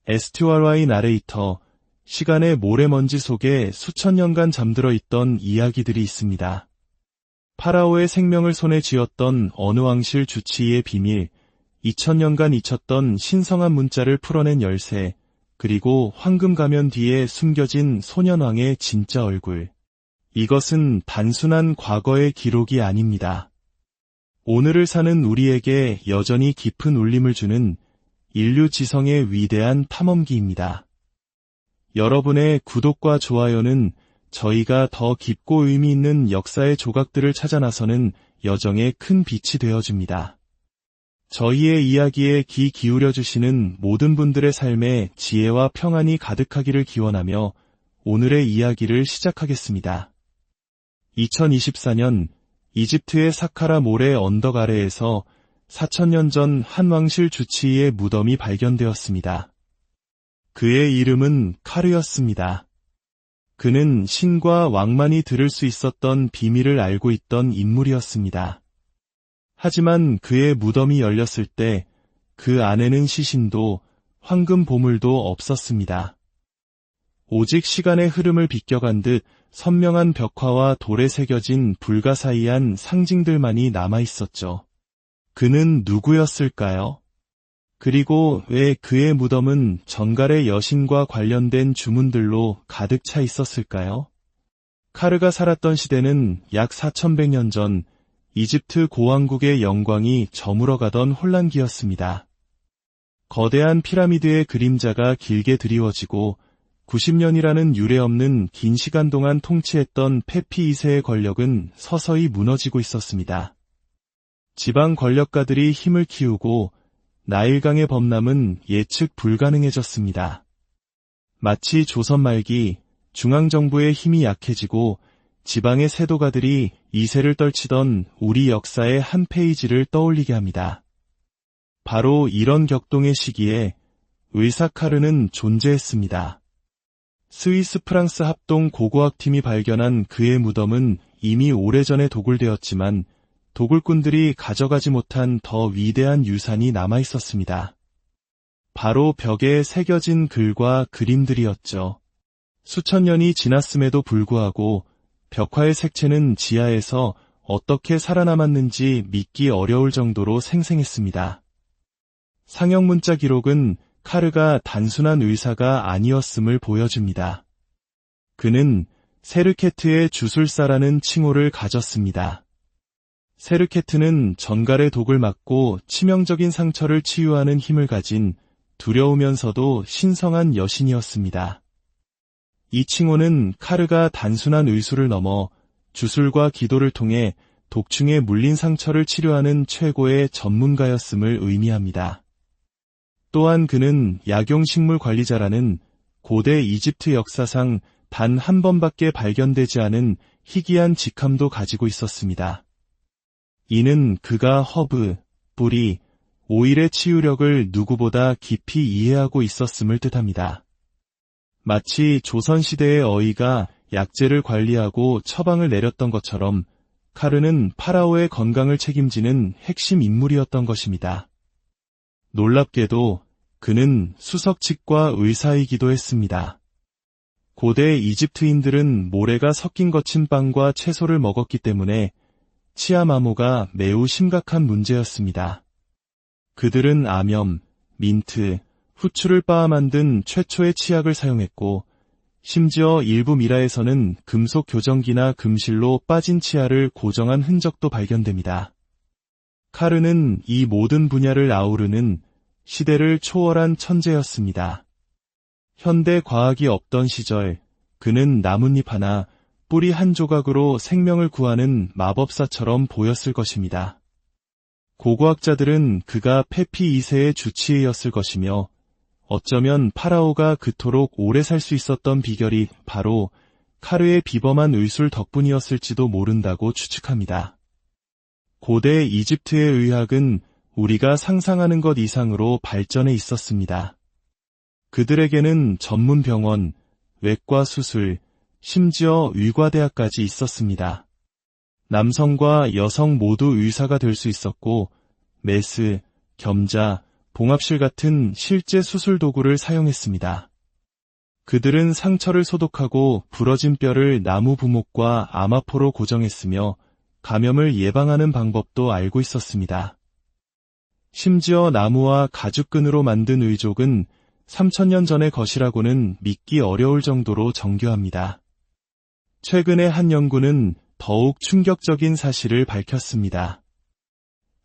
에스튜아르와의 나레이터, 시간의 모래먼지 속에 수천 년간 잠들어 있던 이야기들이 있습니다. 파라오의 생명을 손에 쥐었던 어느 왕실 주치의의 비밀, 2000년간 잊혔던 신성한 문자를 풀어낸 열쇠, 그리고 황금 가면 뒤에 숨겨진 소년왕의 진짜 얼굴. 이것은 단순한 과거의 기록이 아닙니다. 오늘을 사는 우리에게 여전히 깊은 울림을 주는 인류 지성의 위대한 탐험기입니다. 여러분의 구독과 좋아요는 저희가 더 깊고 의미 있는 역사의 조각들을 찾아 나서는 여정에 큰 빛이 되어줍니다. 저희의 이야기에 귀 기울여 주시는 모든 분들의 삶에 지혜와 평안이 가득하기를 기원하며 오늘의 이야기를 시작하겠습니다. 2024년 이집트의 사카라 모래 언덕 아래에서 4000년 전 한 왕실 주치의의 무덤이 발견되었습니다. 그의 이름은 카르였습니다. 그는 신과 왕만이 들을 수 있었던 비밀을 알고 있던 인물이었습니다. 하지만 그의 무덤이 열렸을 때 그 안에는 시신도 황금 보물도 없었습니다. 오직 시간의 흐름을 비껴간 듯 선명한 벽화와 돌에 새겨진 불가사의한 상징들만이 남아있었죠. 그는 누구였을까요? 그리고 왜 그의 무덤은 전갈의 여신과 관련된 주문들로 가득 차 있었을까요? 카르가 살았던 시대는 약 4100년 전 이집트 고왕국의 영광이 저물어가던 혼란기였습니다. 거대한 피라미드의 그림자가 길게 드리워지고 90년이라는 유례없는 긴 시간 동안 통치했던 페피 2세의 권력은 서서히 무너지고 있었습니다. 지방 권력가들이 힘을 키우고 나일강의 범람은 예측 불가능해졌습니다. 마치 조선 말기 중앙정부의 힘이 약해지고 지방의 세도가들이 이세를 떨치던 우리 역사의 한 페이지를 떠올리게 합니다. 바로 이런 격동의 시기에 의사 카르는 존재했습니다. 스위스 프랑스 합동 고고학팀이 발견한 그의 무덤은 이미 오래전에 도굴되었지만 도굴꾼들이 가져가지 못한 더 위대한 유산이 남아있었습니다. 바로 벽에 새겨진 글과 그림들이었죠. 수천 년이 지났음에도 불구하고 벽화의 색채는 지하에서 어떻게 살아남았는지 믿기 어려울 정도로 생생했습니다. 상형 문자 기록은 카르가 단순한 의사가 아니었음을 보여줍니다. 그는 세르케트의 주술사라는 칭호를 가졌습니다. 세르케트는 전갈의 독을 막고 치명적인 상처를 치유하는 힘을 가진 두려우면서도 신성한 여신이었습니다. 이 칭호는 카르가 단순한 의술을 넘어 주술과 기도를 통해 독충에 물린 상처를 치료하는 최고의 전문가였음을 의미합니다. 또한 그는 약용식물 관리자라는 고대 이집트 역사상 단 한 번밖에 발견되지 않은 희귀한 직함도 가지고 있었습니다. 이는 그가 허브, 뿌리, 오일의 치유력을 누구보다 깊이 이해하고 있었음을 뜻합니다. 마치 조선시대의 어이가 약재를 관리하고 처방을 내렸던 것처럼 카르는 파라오의 건강을 책임지는 핵심 인물이었던 것입니다. 놀랍게도 그는 수석칙과 의사이기도 했습니다. 고대 이집트인들은 모래가 섞인 거친 빵과 채소를 먹었기 때문에 치아마모가 매우 심각한 문제였습니다. 그들은 암염, 민트, 후추를 빻아 만든 최초의 치약을 사용했고 심지어 일부 미라에서는 금속 교정기나 금실로 빠진 치아를 고정한 흔적도 발견됩니다. 카르는 이 모든 분야를 아우르는 시대를 초월한 천재였습니다. 현대 과학이 없던 시절 그는 나뭇잎 하나, 뿌리 한 조각으로 생명을 구하는 마법사처럼 보였을 것입니다. 고고학자들은 그가 페피 2세의 주치의였을 것이며 어쩌면 파라오가 그토록 오래 살 수 있었던 비결이 바로 카르의 비범한 의술 덕분이었을지도 모른다고 추측합니다. 고대 이집트의 의학은 우리가 상상하는 것 이상으로 발전해 있었습니다. 그들에게는 전문 병원, 외과 수술, 심지어 의과대학까지 있었습니다. 남성과 여성 모두 의사가 될 수 있었고 메스, 겸자, 봉합실 같은 실제 수술 도구를 사용했습니다. 그들은 상처를 소독하고 부러진 뼈를 나무 부목과 아마포로 고정했으며 감염을 예방하는 방법도 알고 있었습니다. 심지어 나무와 가죽끈으로 만든 의족은 3000년 전의 것이라고는 믿기 어려울 정도로 정교합니다. 최근에 한 연구는 더욱 충격적인 사실을 밝혔습니다.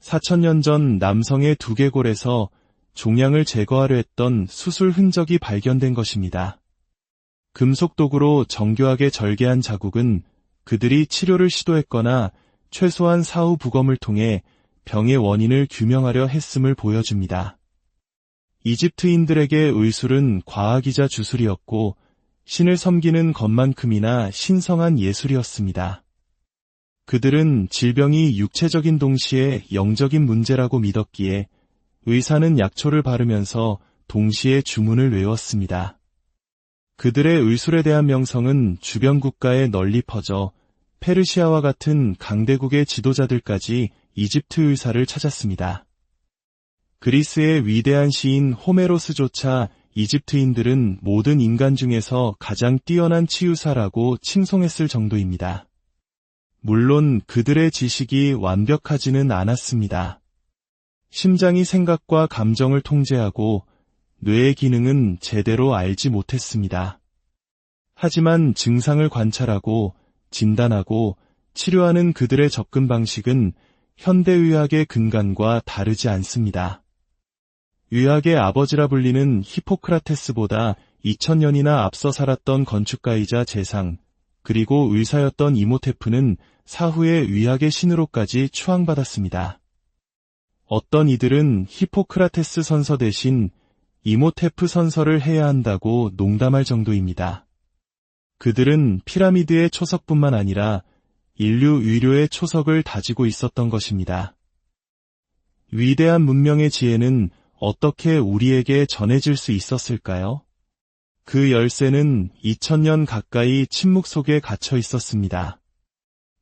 4000년 전 남성의 두개골에서 종양을 제거하려 했던 수술 흔적이 발견된 것입니다. 금속 도구로 정교하게 절개한 자국은 그들이 치료를 시도했거나 최소한 사후 부검을 통해 병의 원인을 규명하려 했음을 보여줍니다. 이집트인들에게 의술은 과학이자 주술이었고 신을 섬기는 것만큼이나 신성한 예술이었습니다. 그들은 질병이 육체적인 동시에 영적인 문제라고 믿었기에 의사는 약초를 바르면서 동시에 주문을 외웠습니다. 그들의 의술에 대한 명성은 주변 국가에 널리 퍼져 페르시아와 같은 강대국의 지도자들까지 이집트 의사를 찾았습니다. 그리스의 위대한 시인 호메로스조차 이집트인들은 모든 인간 중에서 가장 뛰어난 치유사라고 칭송했을 정도입니다. 물론 그들의 지식이 완벽하지는 않았습니다. 심장이 생각과 감정을 통제하고 뇌의 기능은 제대로 알지 못했습니다. 하지만 증상을 관찰하고 진단하고 치료하는 그들의 접근 방식은 현대의학의 근간과 다르지 않습니다. 의학의 아버지라 불리는 히포크라테스보다 2000년이나 앞서 살았던 건축가이자 재상, 그리고 의사였던 이모테프는 사후에 의학의 신으로까지 추앙받았습니다. 어떤 이들은 히포크라테스 선서 대신 이모테프 선서를 해야 한다고 농담할 정도입니다. 그들은 피라미드의 초석뿐만 아니라 인류 의료의 초석을 다지고 있었던 것입니다. 위대한 문명의 지혜는 어떻게 우리에게 전해질 수 있었을까요? 그 열쇠는 2000년 가까이 침묵 속에 갇혀 있었습니다.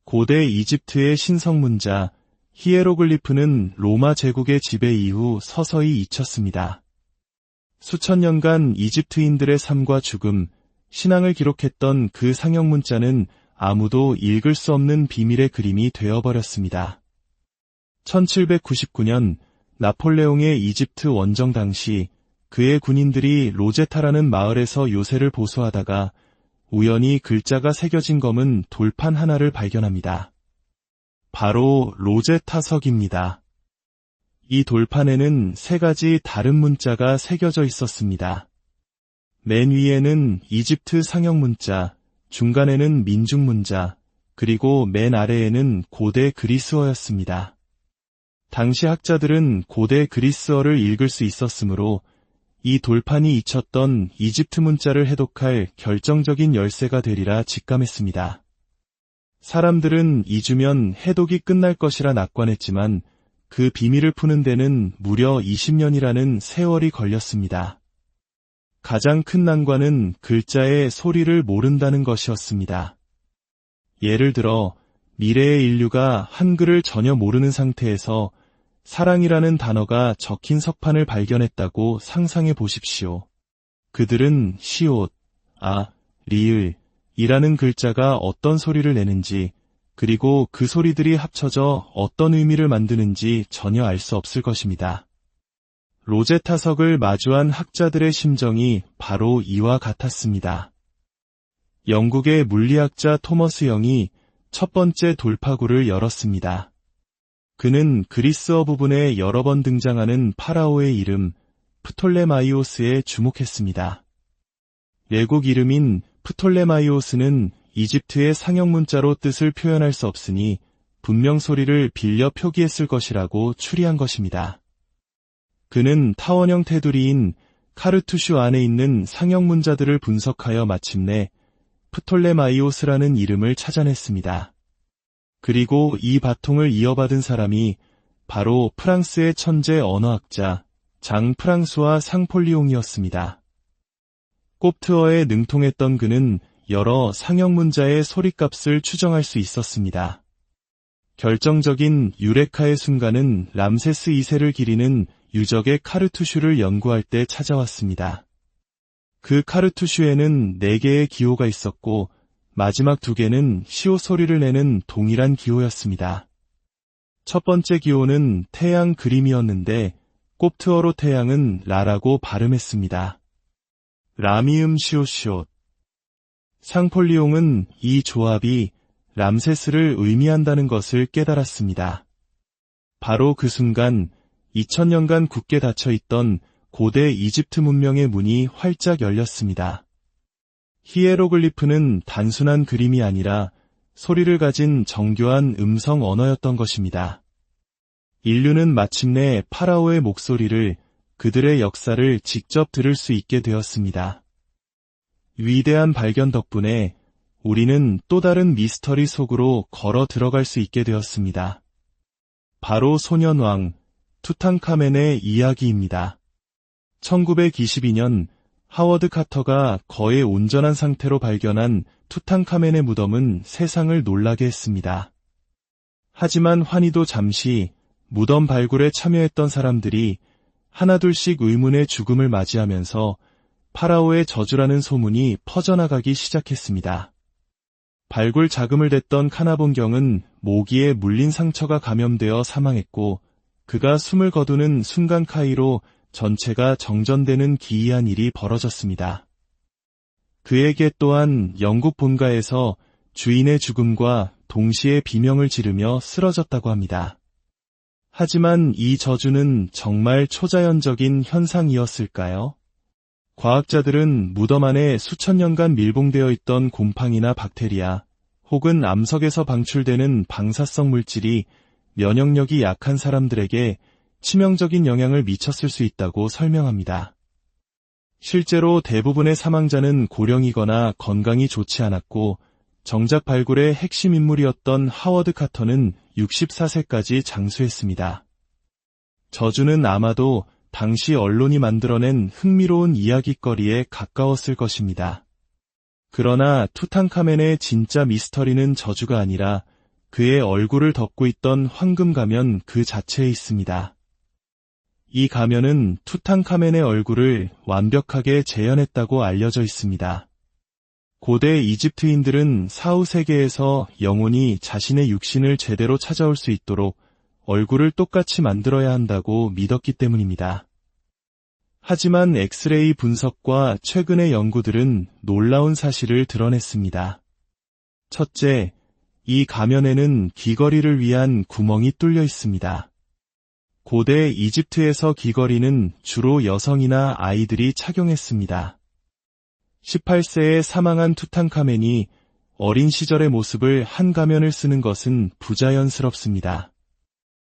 고대 이집트의 신성문자, 히에로글리프는 로마 제국의 지배 이후 서서히 잊혔습니다. 수천 년간 이집트인들의 삶과 죽음, 신앙을 기록했던 그 상형문자는 아무도 읽을 수 없는 비밀의 그림이 되어버렸습니다. 1799년 나폴레옹의 이집트 원정 당시 그의 군인들이 로제타라는 마을에서 요새를 보수하다가 우연히 글자가 새겨진 검은 돌판 하나를 발견합니다. 바로 로제타석입니다. 이 돌판에는 3가지 다른 문자가 새겨져 있었습니다. 맨 위에는 이집트 상형문자, 중간에는 민중문자, 그리고 맨 아래에는 고대 그리스어였습니다. 당시 학자들은 고대 그리스어를 읽을 수 있었으므로 이 돌판이 잊혔던 이집트 문자를 해독할 결정적인 열쇠가 되리라 직감했습니다. 사람들은 잊으면 해독이 끝날 것이라 낙관했지만 그 비밀을 푸는 데는 무려 20년이라는 세월이 걸렸습니다. 가장 큰 난관은 글자의 소리를 모른다는 것이었습니다. 예를 들어 미래의 인류가 한글을 전혀 모르는 상태에서 사랑이라는 단어가 적힌 석판을 발견했다고 상상해 보십시오. 그들은 시옷, 리을, 이라는 글자가 어떤 소리를 내는지, 그리고 그 소리들이 합쳐져 어떤 의미를 만드는지 전혀 알 수 없을 것입니다. 로제타석을 마주한 학자들의 심정이 바로 이와 같았습니다. 영국의 물리학자 토머스 영이 첫 번째 돌파구를 열었습니다. 그는 그리스어 부분에 여러 번 등장하는 파라오의 이름 프톨레마이오스에 주목했습니다. 외국 이름인 프톨레마이오스는 이집트의 상형문자로 뜻을 표현할 수 없으니 분명 소리를 빌려 표기했을 것이라고 추리한 것입니다. 그는 타원형 테두리인 카르투슈 안에 있는 상형문자들을 분석하여 마침내 프톨레마이오스라는 이름을 찾아냈습니다. 그리고 이 바통을 이어받은 사람이 바로 프랑스의 천재 언어학자 장 프랑수와 상폴리옹이었습니다. 꼽트어에 능통했던 그는 여러 상형문자의 소리값을 추정할 수 있었습니다. 결정적인 유레카의 순간은 람세스 2세를 기리는 유적의 카르투슈를 연구할 때 찾아왔습니다. 그 카르투슈에는 4개의 기호가 있었고 마지막 2개는 시오 소리를 내는 동일한 기호였습니다. 첫 번째 기호는 태양 그림이었는데 꼽트어로 태양은 라라고 발음했습니다. 라미음 시오시옷. 상폴리옹은 이 조합이 람세스를 의미한다는 것을 깨달았습니다. 바로 그 순간 2000년간 굳게 닫혀있던 고대 이집트 문명의 문이 활짝 열렸습니다. 히에로글리프는 단순한 그림이 아니라 소리를 가진 정교한 음성 언어였던 것입니다. 인류는 마침내 파라오의 목소리를, 그들의 역사를 직접 들을 수 있게 되었습니다. 위대한 발견 덕분에 우리는 또 다른 미스터리 속으로 걸어 들어갈 수 있게 되었습니다. 바로 소년왕 투탕카멘의 이야기입니다. 1922년 하워드 카터가 거의 온전한 상태로 발견한 투탕카멘의 무덤은 세상을 놀라게 했습니다. 하지만 환희도 잠시 무덤 발굴에 참여했던 사람들이 하나둘씩 의문의 죽음을 맞이하면서 파라오의 저주라는 소문이 퍼져나가기 시작했습니다. 발굴 자금을 댔던 카나본경은 모기에 물린 상처가 감염되어 사망했고 그가 숨을 거두는 순간 카이로 전체가 정전되는 기이한 일이 벌어졌습니다. 그에게 또한 영국 본가에서 주인의 죽음과 동시에 비명을 지르며 쓰러졌다고 합니다. 하지만 이 저주는 정말 초자연적인 현상이었을까요? 과학자들은 무덤 안에 수천 년간 밀봉되어 있던 곰팡이나 박테리아 혹은 암석에서 방출되는 방사성 물질이 면역력이 약한 사람들에게 치명적인 영향을 미쳤을 수 있다고 설명합니다. 실제로 대부분의 사망자는 고령이거나 건강이 좋지 않았고 정작 발굴의 핵심 인물이었던 하워드 카터는 64세까지 장수했습니다. 저주는 아마도 당시 언론이 만들어낸 흥미로운 이야깃거리에 가까웠을 것입니다. 그러나 투탕카멘의 진짜 미스터리는 저주가 아니라 그의 얼굴을 덮고 있던 황금 가면 그 자체에 있습니다. 이 가면은 투탕카멘의 얼굴을 완벽하게 재현했다고 알려져 있습니다. 고대 이집트인들은 사후 세계에서 영혼이 자신의 육신을 제대로 찾아올 수 있도록 얼굴을 똑같이 만들어야 한다고 믿었기 때문입니다. 하지만 엑스레이 분석과 최근의 연구들은 놀라운 사실을 드러냈습니다. 첫째, 이 가면에는 귀걸이를 위한 구멍이 뚫려 있습니다. 고대 이집트에서 귀걸이는 주로 여성이나 아이들이 착용했습니다. 18세에 사망한 투탕카멘이 어린 시절의 모습을 한 가면을 쓰는 것은 부자연스럽습니다.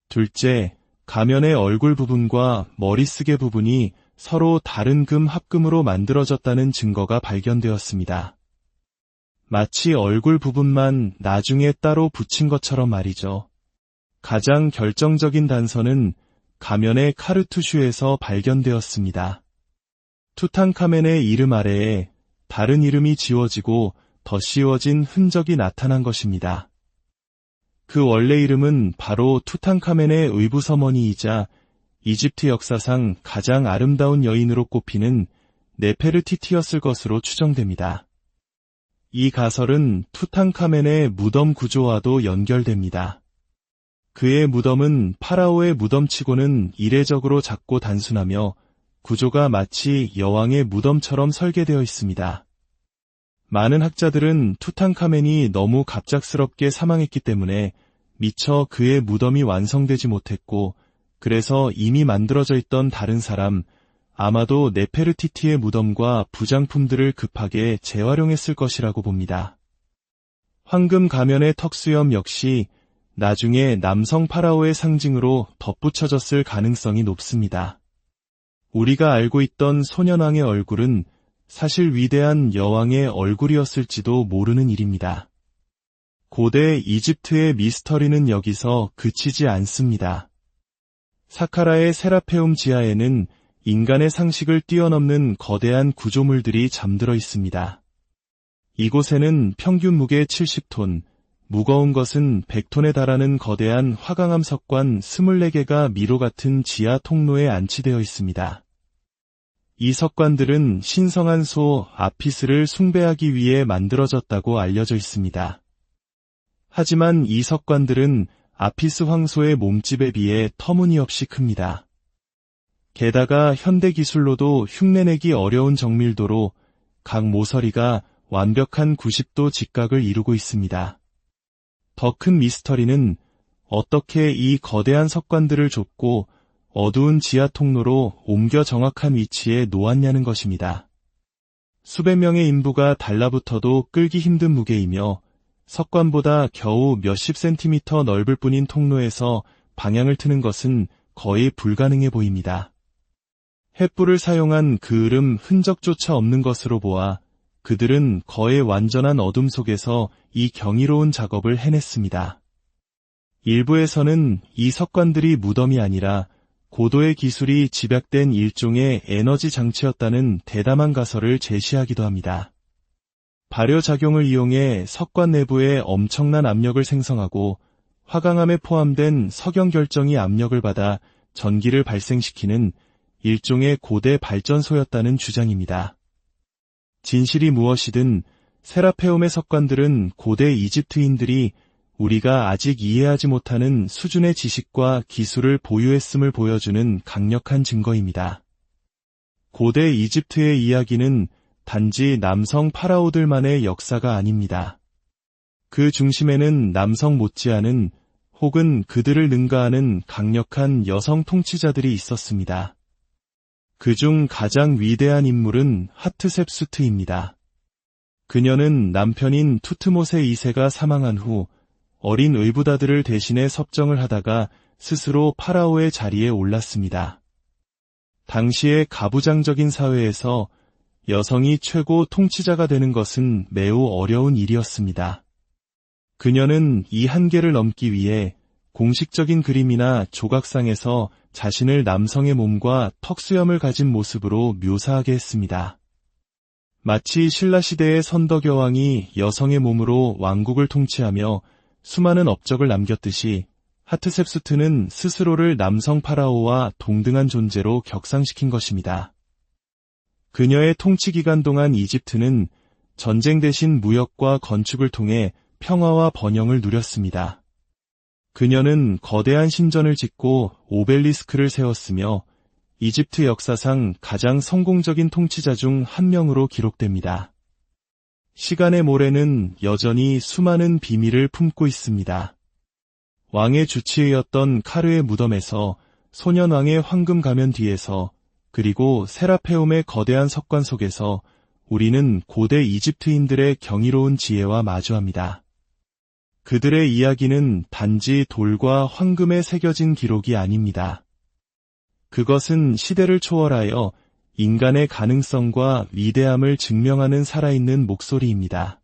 둘째, 가면의 얼굴 부분과 머리쓰개 부분이 서로 다른 금 합금으로 만들어졌다는 증거가 발견되었습니다. 마치 얼굴 부분만 나중에 따로 붙인 것처럼 말이죠. 가장 결정적인 단서는 가면의 카르투슈에서 발견되었습니다. 투탕카멘의 이름 아래에 다른 이름이 지워지고 더 씌워진 흔적이 나타난 것입니다. 그 원래 이름은 바로 투탕카멘의 의붓어머니이자 이집트 역사상 가장 아름다운 여인으로 꼽히는 네페르티티였을 것으로 추정됩니다. 이 가설은 투탕카멘의 무덤 구조와도 연결됩니다. 그의 무덤은 파라오의 무덤치고는 이례적으로 작고 단순하며 구조가 마치 여왕의 무덤처럼 설계되어 있습니다. 많은 학자들은 투탕카멘이 너무 갑작스럽게 사망했기 때문에 미처 그의 무덤이 완성되지 못했고 그래서 이미 만들어져 있던 다른 사람, 아마도 네페르티티의 무덤과 부장품들을 급하게 재활용했을 것이라고 봅니다. 황금 가면의 턱수염 역시 나중에 남성 파라오의 상징으로 덧붙여졌을 가능성이 높습니다. 우리가 알고 있던 소년왕의 얼굴은 사실 위대한 여왕의 얼굴이었을지도 모르는 일입니다. 고대 이집트의 미스터리는 여기서 그치지 않습니다. 사카라의 세라페움 지하에는 인간의 상식을 뛰어넘는 거대한 구조물들이 잠들어 있습니다. 이곳에는 평균 무게 70톤, 무거운 것은 100톤에 달하는 거대한 화강암 석관 24개가 미로 같은 지하 통로에 안치되어 있습니다. 이 석관들은 신성한 소 아피스를 숭배하기 위해 만들어졌다고 알려져 있습니다. 하지만 이 석관들은 아피스 황소의 몸집에 비해 터무니없이 큽니다. 게다가 현대 기술로도 흉내내기 어려운 정밀도로 각 모서리가 완벽한 90도 직각을 이루고 있습니다. 더 큰 미스터리는 어떻게 이 거대한 석관들을 좁고 어두운 지하 통로로 옮겨 정확한 위치에 놓았냐는 것입니다. 수백 명의 인부가 달라붙어도 끌기 힘든 무게이며 석관보다 겨우 몇십 센티미터 넓을 뿐인 통로에서 방향을 트는 것은 거의 불가능해 보입니다. 횃불을 사용한 그을음 흔적조차 없는 것으로 보아 그들은 거의 완전한 어둠 속에서 이 경이로운 작업을 해냈습니다. 일부에서는 이 석관들이 무덤이 아니라 고도의 기술이 집약된 일종의 에너지 장치였다는 대담한 가설을 제시하기도 합니다. 발효작용을 이용해 석관 내부에 엄청난 압력을 생성하고 화강암에 포함된 석영 결정이 압력을 받아 전기를 발생시키는 일종의 고대 발전소였다는 주장입니다. 진실이 무엇이든 세라페움의 석관들은 고대 이집트인들이 우리가 아직 이해하지 못하는 수준의 지식과 기술을 보유했음을 보여주는 강력한 증거입니다. 고대 이집트의 이야기는 단지 남성 파라오들만의 역사가 아닙니다. 그 중심에는 남성 못지않은 혹은 그들을 능가하는 강력한 여성 통치자들이 있었습니다. 그중 가장 위대한 인물은 하트셉수트입니다. 그녀는 남편인 투트모세 2세가 사망한 후 어린 의붓아들을 대신해 섭정을 하다가 스스로 파라오의 자리에 올랐습니다. 당시의 가부장적인 사회에서 여성이 최고 통치자가 되는 것은 매우 어려운 일이었습니다. 그녀는 이 한계를 넘기 위해 공식적인 그림이나 조각상에서 자신을 남성의 몸과 턱수염을 가진 모습으로 묘사하게 했습니다. 마치 신라시대의 선덕여왕이 여성의 몸으로 왕국을 통치하며 수많은 업적을 남겼듯이 하트셉수트는 스스로를 남성 파라오와 동등한 존재로 격상시킨 것입니다. 그녀의 통치 기간 동안 이집트는 전쟁 대신 무역과 건축을 통해 평화와 번영을 누렸습니다. 그녀는 거대한 신전을 짓고 오벨리스크를 세웠으며 이집트 역사상 가장 성공적인 통치자 중 한 명으로 기록됩니다. 시간의 모래는 여전히 수많은 비밀을 품고 있습니다. 왕의 주치의였던 카르의 무덤에서 소년왕의 황금 가면 뒤에서 그리고 세라페움의 거대한 석관 속에서 우리는 고대 이집트인들의 경이로운 지혜와 마주합니다. 그들의 이야기는 단지 돌과 황금에 새겨진 기록이 아닙니다. 그것은 시대를 초월하여 인간의 가능성과 위대함을 증명하는 살아있는 목소리입니다.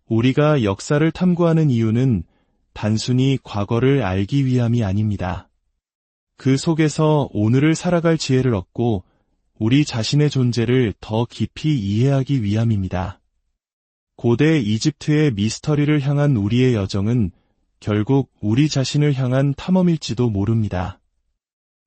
우리가 역사를 탐구하는 이유는 단순히 과거를 알기 위함이 아닙니다. 그 속에서 오늘을 살아갈 지혜를 얻고 우리 자신의 존재를 더 깊이 이해하기 위함입니다. 고대 이집트의 미스터리를 향한 우리의 여정은 결국 우리 자신을 향한 탐험일지도 모릅니다.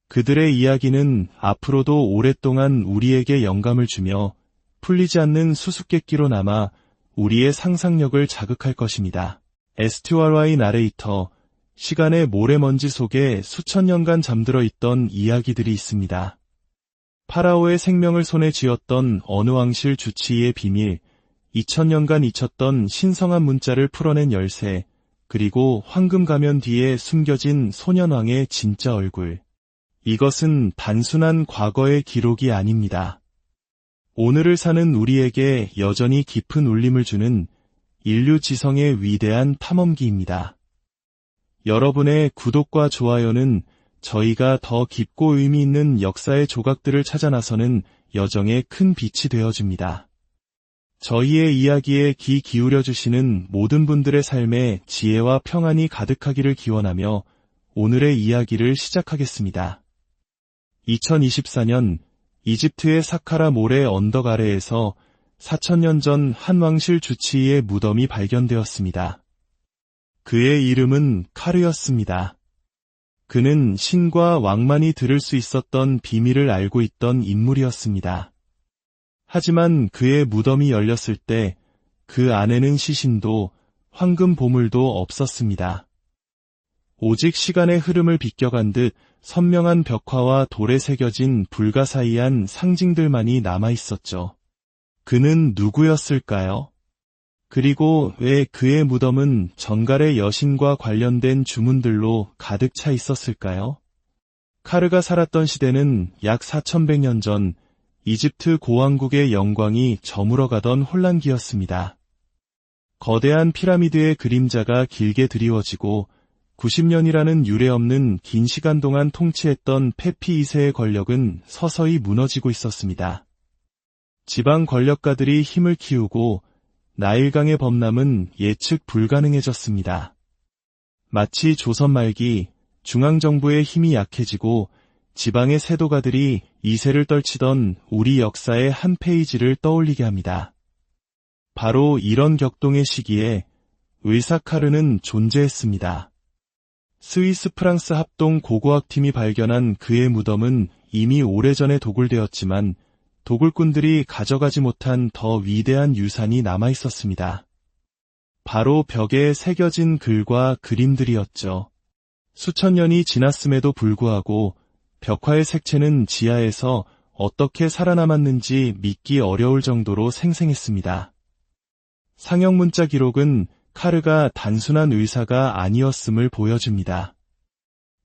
그들의 이야기는 앞으로도 오랫동안 우리에게 영감을 주며 풀리지 않는 수수께끼로 남아 우리의 상상력을 자극할 것입니다. 에스튜아르와의 나레이터, 시간의 모래먼지 속에 수천 년간 잠들어 있던 이야기들이 있습니다. 파라오의 생명을 손에 쥐었던 어느 왕실 주치의의 비밀, 2000년간 잊혔던 신성한 문자를 풀어낸 열쇠, 그리고 황금 가면 뒤에 숨겨진 소년왕의 진짜 얼굴. 이것은 단순한 과거의 기록이 아닙니다. 오늘을 사는 우리에게 여전히 깊은 울림을 주는 인류 지성의 위대한 탐험기입니다. 여러분의 구독과 좋아요는 저희가 더 깊고 의미 있는 역사의 조각들을 찾아 나서는 여정에 큰 빛이 되어줍니다. 저희의 이야기에 귀 기울여 주시는 모든 분들의 삶에 지혜와 평안이 가득하기를 기원하며 오늘의 이야기를 시작하겠습니다. 2024년 이집트의 사카라 모래 언덕 아래에서 4000년 전 한 왕실 주치의의 무덤이 발견되었습니다. 그의 이름은 카르였습니다. 그는 신과 왕만이 들을 수 있었던 비밀을 알고 있던 인물이었습니다. 하지만 그의 무덤이 열렸을 때 그 안에는 시신도 황금 보물도 없었습니다. 오직 시간의 흐름을 비껴간 듯 선명한 벽화와 돌에 새겨진 불가사의한 상징들만이 남아있었죠. 그는 누구였을까요? 그리고 왜 그의 무덤은 전갈의 여신과 관련된 주문들로 가득 차 있었을까요? 카르가 살았던 시대는 약 4100년 전 이집트 고왕국의 영광이 저물어가던 혼란기였습니다. 거대한 피라미드의 그림자가 길게 드리워지고 90년이라는 유례없는 긴 시간 동안 통치했던 페피 2세의 권력은 서서히 무너지고 있었습니다. 지방 권력가들이 힘을 키우고 나일강의 범람은 예측 불가능해졌습니다. 마치 조선 말기 중앙정부의 힘이 약해지고 지방의 세도가들이 이세를 떨치던 우리 역사의 한 페이지를 떠올리게 합니다. 바로 이런 격동의 시기에 의사 카르는 존재했습니다. 스위스 프랑스 합동 고고학팀이 발견한 그의 무덤은 이미 오래전에 도굴되었지만 도굴꾼들이 가져가지 못한 더 위대한 유산이 남아있었습니다. 바로 벽에 새겨진 글과 그림들이었죠. 수천 년이 지났음에도 불구하고 벽화의 색채는 지하에서 어떻게 살아남았는지 믿기 어려울 정도로 생생했습니다. 상형 문자 기록은 카르가 단순한 의사가 아니었음을 보여줍니다.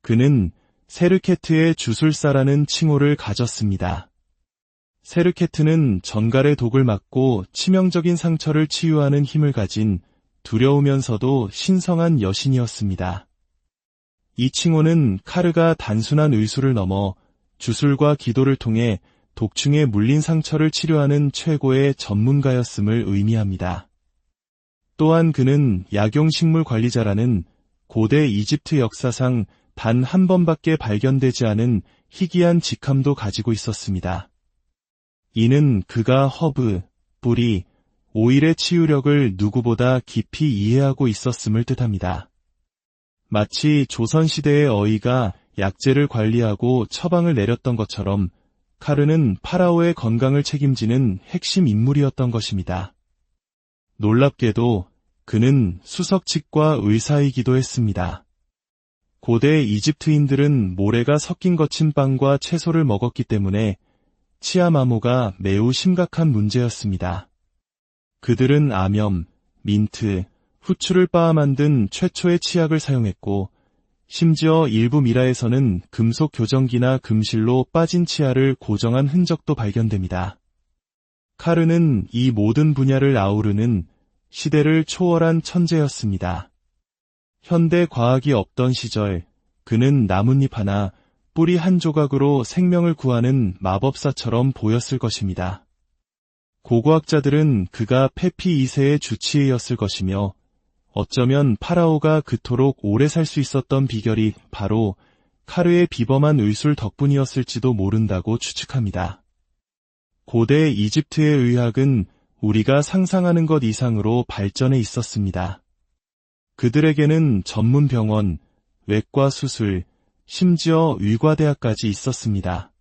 그는 세르케트의 주술사라는 칭호를 가졌습니다. 세르케트는 전갈의 독을 막고 치명적인 상처를 치유하는 힘을 가진 두려우면서도 신성한 여신이었습니다. 이 칭호는 카르가 단순한 의술을 넘어 주술과 기도를 통해 독충에 물린 상처를 치료하는 최고의 전문가였음을 의미합니다. 또한 그는 약용식물 관리자라는 고대 이집트 역사상 단 한 번밖에 발견되지 않은 희귀한 직함도 가지고 있었습니다. 이는 그가 허브, 뿌리, 오일의 치유력을 누구보다 깊이 이해하고 있었음을 뜻합니다. 마치 조선시대의 어이가 약재를 관리하고 처방을 내렸던 것처럼 카르는 파라오의 건강을 책임지는 핵심 인물이었던 것입니다. 놀랍게도 그는 수석칙과 의사이기도 했습니다. 고대 이집트인들은 모래가 섞인 거친 빵과 채소를 먹었기 때문에 치아마모가 매우 심각한 문제였습니다. 그들은 암염, 민트, 후추를 빻아 만든 최초의 치약을 사용했고 심지어 일부 미라에서는 금속 교정기나 금실로 빠진 치아를 고정한 흔적도 발견됩니다. 카르는 이 모든 분야를 아우르는 시대를 초월한 천재였습니다. 현대 과학이 없던 시절 그는 나뭇잎 하나, 뿌리 한 조각으로 생명을 구하는 마법사처럼 보였을 것입니다. 고고학자들은 그가 페피 2세의 주치의였을 것이며 어쩌면 파라오가 그토록 오래 살 수 있었던 비결이 바로 카르의 비범한 의술 덕분이었을지도 모른다고 추측합니다. 고대 이집트의 의학은 우리가 상상하는 것 이상으로 발전해 있었습니다. 그들에게는 전문 병원, 외과 수술, 심지어 의과대학까지 있었습니다.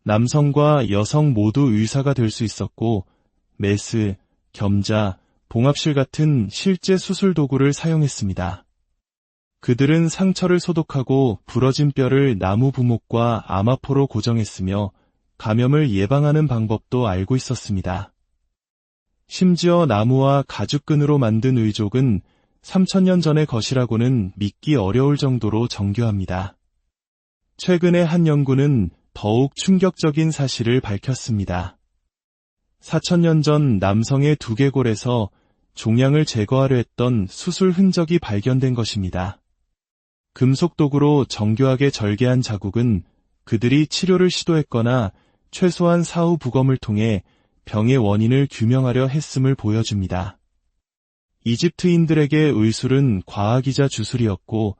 남성과 여성 모두 의사가 될 수 있었고 메스, 겸자, 봉합실 같은 실제 수술 도구를 사용했습니다. 그들은 상처를 소독하고 부러진 뼈를 나무 부목과 아마포로 고정했으며 감염을 예방하는 방법도 알고 있었습니다. 심지어 나무와 가죽끈으로 만든 의족은 3000년 전의 것이라고는 믿기 어려울 정도로 정교합니다. 최근의 한 연구는 더욱 충격적인 사실을 밝혔습니다. 4000년 전 남성의 두개골에서 종양을 제거하려 했던 수술 흔적이 발견된 것입니다. 금속 도구로 정교하게 절개한 자국은 그들이 치료를 시도했거나 최소한 사후 부검을 통해 병의 원인을 규명하려 했음을 보여줍니다. 이집트인들에게 의술은 과학이자 주술이었고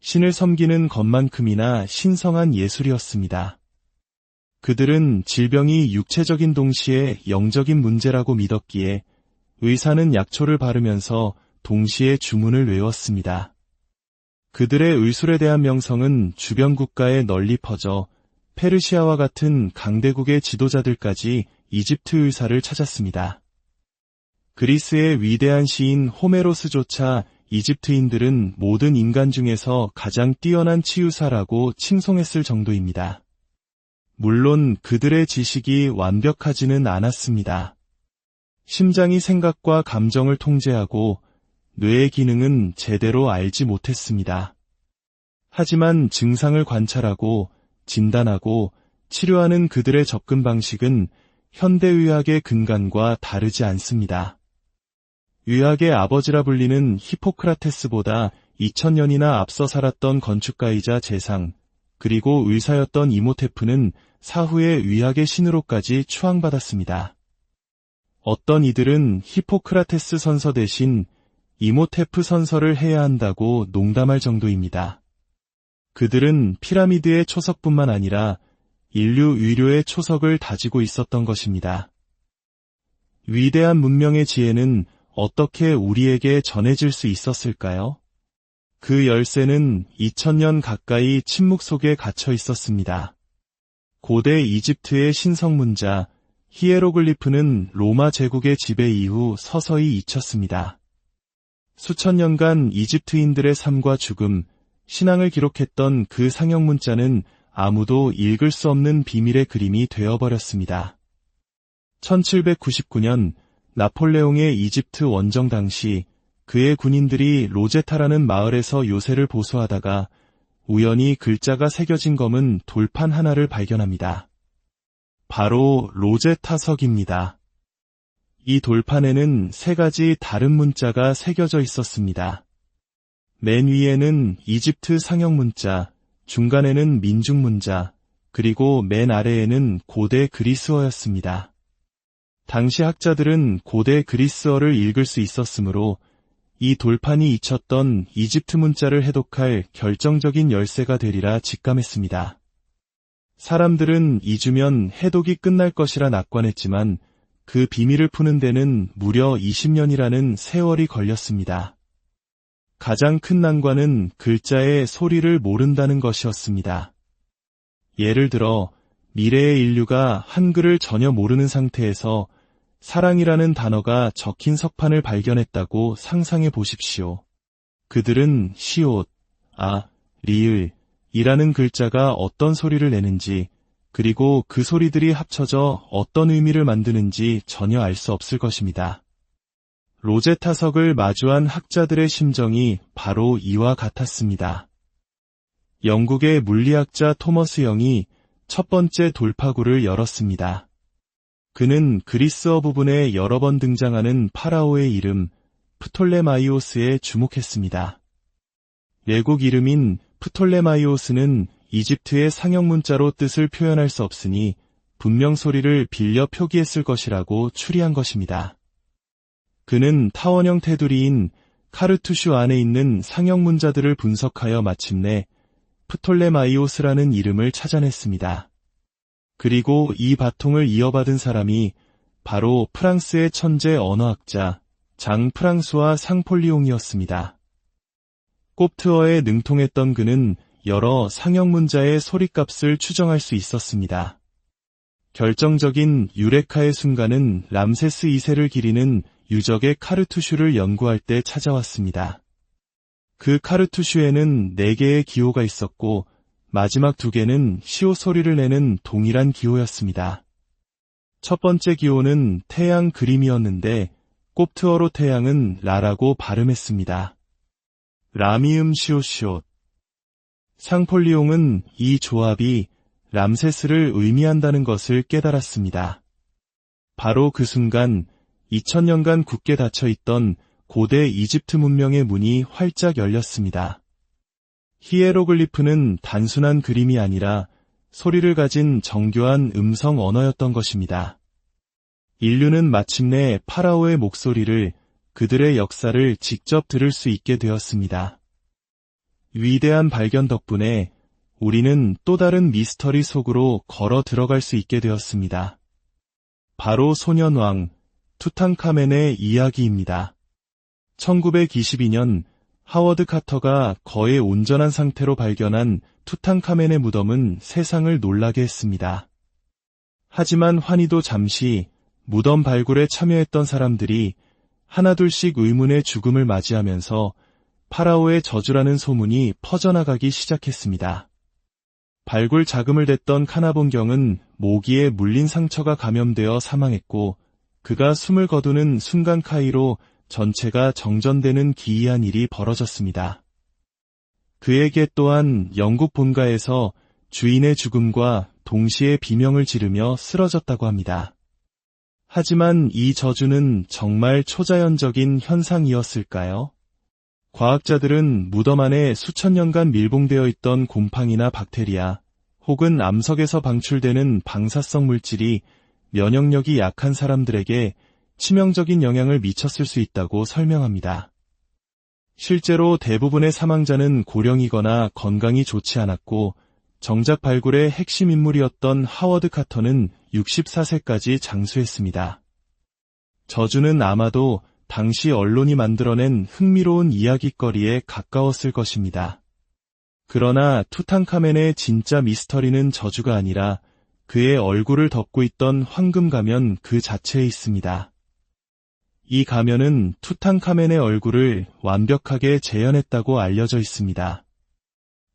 신을 섬기는 것만큼이나 신성한 예술이었습니다. 그들은 질병이 육체적인 동시에 영적인 문제라고 믿었기에 의사는 약초를 바르면서 동시에 주문을 외웠습니다. 그들의 의술에 대한 명성은 주변 국가에 널리 퍼져 페르시아와 같은 강대국의 지도자들까지 이집트 의사를 찾았습니다. 그리스의 위대한 시인 호메로스조차 이집트인들은 모든 인간 중에서 가장 뛰어난 치유사라고 칭송했을 정도입니다. 물론 그들의 지식이 완벽하지는 않았습니다. 심장이 생각과 감정을 통제하고 뇌의 기능은 제대로 알지 못했습니다. 하지만 증상을 관찰하고 진단하고 치료하는 그들의 접근 방식은 현대의학의 근간과 다르지 않습니다. 의학의 아버지라 불리는 히포크라테스보다 2000년이나 앞서 살았던 건축가이자 재상, 그리고 의사였던 이모테프는 사후에 의학의 신으로까지 추앙받았습니다. 어떤 이들은 히포크라테스 선서 대신 이모테프 선서를 해야 한다고 농담할 정도입니다. 그들은 피라미드의 초석뿐만 아니라 인류 의료의 초석을 다지고 있었던 것입니다. 위대한 문명의 지혜는 어떻게 우리에게 전해질 수 있었을까요? 그 열쇠는 2000년 가까이 침묵 속에 갇혀 있었습니다. 고대 이집트의 신성문자, 히에로글리프는 로마 제국의 지배 이후 서서히 잊혔습니다. 수천 년간 이집트인들의 삶과 죽음, 신앙을 기록했던 그 상형문자는 아무도 읽을 수 없는 비밀의 그림이 되어버렸습니다. 1799년 나폴레옹의 이집트 원정 당시 그의 군인들이 로제타라는 마을에서 요새를 보수하다가 우연히 글자가 새겨진 검은 돌판 하나를 발견합니다. 바로 로제타석입니다. 이 돌판에는 3가지 다른 문자가 새겨져 있었습니다. 맨 위에는 이집트 상형문자, 중간에는 민중문자, 그리고 맨 아래에는 고대 그리스어였습니다. 당시 학자들은 고대 그리스어를 읽을 수 있었으므로 이 돌판이 잊혔던 이집트 문자를 해독할 결정적인 열쇠가 되리라 직감했습니다. 사람들은 잊으면 해독이 끝날 것이라 낙관했지만 그 비밀을 푸는 데는 무려 20년이라는 세월이 걸렸습니다. 가장 큰 난관은 글자의 소리를 모른다는 것이었습니다. 예를 들어 미래의 인류가 한글을 전혀 모르는 상태에서 사랑이라는 단어가 적힌 석판을 발견했다고 상상해 보십시오. 그들은 시옷, 리을, 이라는 글자가 어떤 소리를 내는지, 그리고 그 소리들이 합쳐져 어떤 의미를 만드는지 전혀 알 수 없을 것입니다. 로제타석을 마주한 학자들의 심정이 바로 이와 같았습니다. 영국의 물리학자 토머스 영이 첫 번째 돌파구를 열었습니다. 그는 그리스어 부분에 여러 번 등장하는 파라오의 이름 프톨레마이오스에 주목했습니다. 외국 이름인 프톨레마이오스는 이집트의 상형문자로 뜻을 표현할 수 없으니 분명 소리를 빌려 표기했을 것이라고 추리한 것입니다. 그는 타원형 테두리인 카르투슈 안에 있는 상형문자들을 분석하여 마침내 프톨레마이오스라는 이름을 찾아냈습니다. 그리고 이 바통을 이어받은 사람이 바로 프랑스의 천재 언어학자 장 프랑수와 상폴리옹이었습니다. 꼽트어에 능통했던 그는 여러 상형문자의 소리값을 추정할 수 있었습니다. 결정적인 유레카의 순간은 람세스 2세를 기리는 유적의 카르투슈를 연구할 때 찾아왔습니다. 그 카르투슈에는 4개의 기호가 있었고 마지막 2개는 시옷 소리를 내는 동일한 기호였습니다. 첫 번째 기호는 태양 그림이었는데 꼽트어로 태양은 라라고 발음했습니다. 라미음 시옷. 상폴리옹은 이 조합이 람세스를 의미한다는 것을 깨달았습니다. 바로 그 순간 2000년간 굳게 닫혀있던 고대 이집트 문명의 문이 활짝 열렸습니다. 히에로글리프는 단순한 그림이 아니라 소리를 가진 정교한 음성 언어였던 것입니다. 인류는 마침내 파라오의 목소리를, 그들의 역사를 직접 들을 수 있게 되었습니다. 위대한 발견 덕분에 우리는 또 다른 미스터리 속으로 걸어 들어갈 수 있게 되었습니다. 바로 소년왕 투탕카멘의 이야기입니다. 1922년 하워드 카터가 거의 온전한 상태로 발견한 투탕카멘의 무덤은 세상을 놀라게 했습니다. 하지만 환희도 잠시 무덤 발굴에 참여했던 사람들이 하나둘씩 의문의 죽음을 맞이하면서 파라오의 저주라는 소문이 퍼져나가기 시작했습니다. 발굴 자금을 댔던 카나본경은 모기에 물린 상처가 감염되어 사망했고 그가 숨을 거두는 순간 카이로 전체가 정전되는 기이한 일이 벌어졌습니다. 그에게 또한 영국 본가에서 주인의 죽음과 동시에 비명을 지르며 쓰러졌다고 합니다. 하지만 이 저주는 정말 초자연적인 현상이었을까요? 과학자들은 무덤 안에 수천 년간 밀봉되어 있던 곰팡이나 박테리아 혹은 암석에서 방출되는 방사성 물질이 면역력이 약한 사람들에게 치명적인 영향을 미쳤을 수 있다고 설명합니다. 실제로 대부분의 사망자는 고령이거나 건강이 좋지 않았고 정작 발굴의 핵심 인물이었던 하워드 카터는 64세까지 장수했습니다. 저주는 아마도 당시 언론이 만들어낸 흥미로운 이야깃거리에 가까웠을 것입니다. 그러나 투탕카멘의 진짜 미스터리는 저주가 아니라 그의 얼굴을 덮고 있던 황금 가면 그 자체에 있습니다. 이 가면은 투탕카멘의 얼굴을 완벽하게 재현했다고 알려져 있습니다.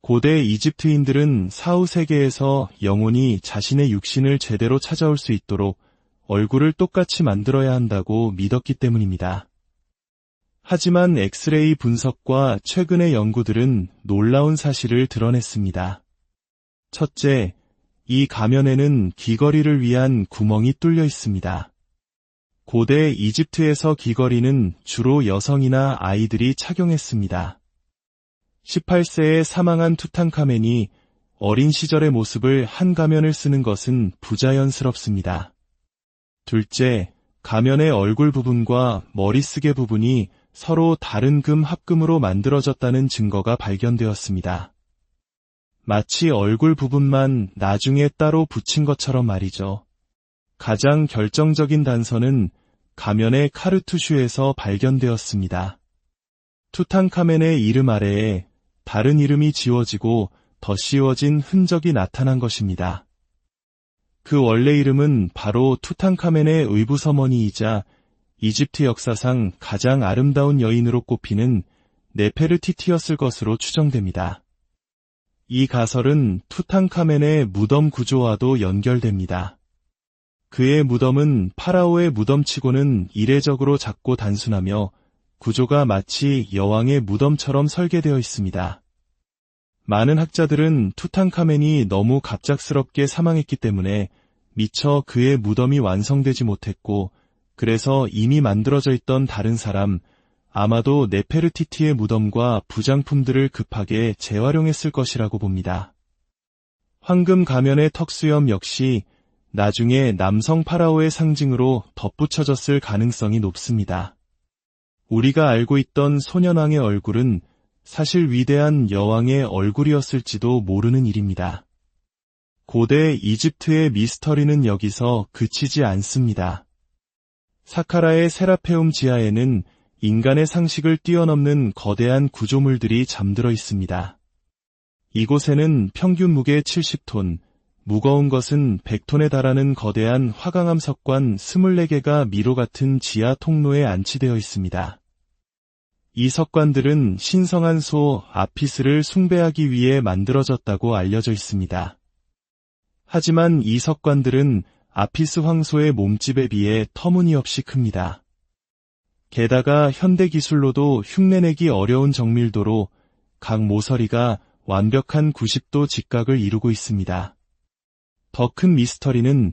고대 이집트인들은 사후 세계에서 영혼이 자신의 육신을 제대로 찾아올 수 있도록 얼굴을 똑같이 만들어야 한다고 믿었기 때문입니다. 하지만 엑스레이 분석과 최근의 연구들은 놀라운 사실을 드러냈습니다. 첫째, 이 가면에는 귀걸이를 위한 구멍이 뚫려 있습니다. 고대 이집트에서 귀걸이는 주로 여성이나 아이들이 착용했습니다. 18세에 사망한 투탕카멘이 어린 시절의 모습을 한 가면을 쓰는 것은 부자연스럽습니다. 둘째, 가면의 얼굴 부분과 머리쓰개 부분이 서로 다른 금 합금으로 만들어졌다는 증거가 발견되었습니다. 마치 얼굴 부분만 나중에 따로 붙인 것처럼 말이죠. 가장 결정적인 단서는 가면의 카르투슈에서 발견되었습니다. 투탕카멘의 이름 아래에 다른 이름이 지워지고 덧씌워진 흔적이 나타난 것입니다. 그 원래 이름은 바로 투탕카멘의 의붓어머니이자 이집트 역사상 가장 아름다운 여인으로 꼽히는 네페르티티였을 것으로 추정됩니다. 이 가설은 투탕카멘의 무덤 구조와도 연결됩니다. 그의 무덤은 파라오의 무덤치고는 이례적으로 작고 단순하며 구조가 마치 여왕의 무덤처럼 설계되어 있습니다. 많은 학자들은 투탕카멘이 너무 갑작스럽게 사망했기 때문에 미처 그의 무덤이 완성되지 못했고 그래서 이미 만들어져 있던 다른 사람, 아마도 네페르티티의 무덤과 부장품들을 급하게 재활용했을 것이라고 봅니다. 황금 가면의 턱수염 역시 나중에 남성 파라오의 상징으로 덧붙여졌을 가능성이 높습니다. 우리가 알고 있던 소년왕의 얼굴은 사실 위대한 여왕의 얼굴이었을지도 모르는 일입니다. 고대 이집트의 미스터리는 여기서 그치지 않습니다. 사카라의 세라페움 지하에는 인간의 상식을 뛰어넘는 거대한 구조물들이 잠들어 있습니다. 이곳에는 평균 무게 70톤, 무거운 것은 100톤에 달하는 거대한 화강암 석관 24개가 미로 같은 지하 통로에 안치되어 있습니다. 이 석관들은 신성한 소 아피스를 숭배하기 위해 만들어졌다고 알려져 있습니다. 하지만 이 석관들은 아피스 황소의 몸집에 비해 터무니없이 큽니다. 게다가 현대 기술로도 흉내내기 어려운 정밀도로 각 모서리가 완벽한 90도 직각을 이루고 있습니다. 더 큰 미스터리는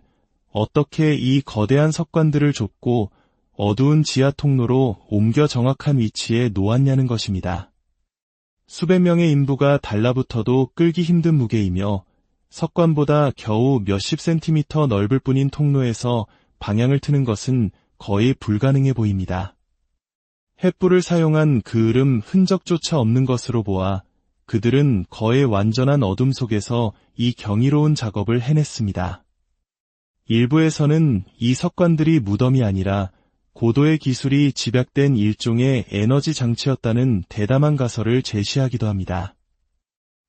어떻게 이 거대한 석관들을 좁고 어두운 지하 통로로 옮겨 정확한 위치에 놓았냐는 것입니다. 수백 명의 인부가 달라붙어도 끌기 힘든 무게이며 석관보다 겨우 몇십 센티미터 넓을 뿐인 통로에서 방향을 트는 것은 거의 불가능해 보입니다. 횃불을 사용한 그을음 흔적조차 없는 것으로 보아 그들은 거의 완전한 어둠 속에서 이 경이로운 작업을 해냈습니다. 일부에서는 이 석관들이 무덤이 아니라 고도의 기술이 집약된 일종의 에너지 장치였다는 대담한 가설을 제시하기도 합니다.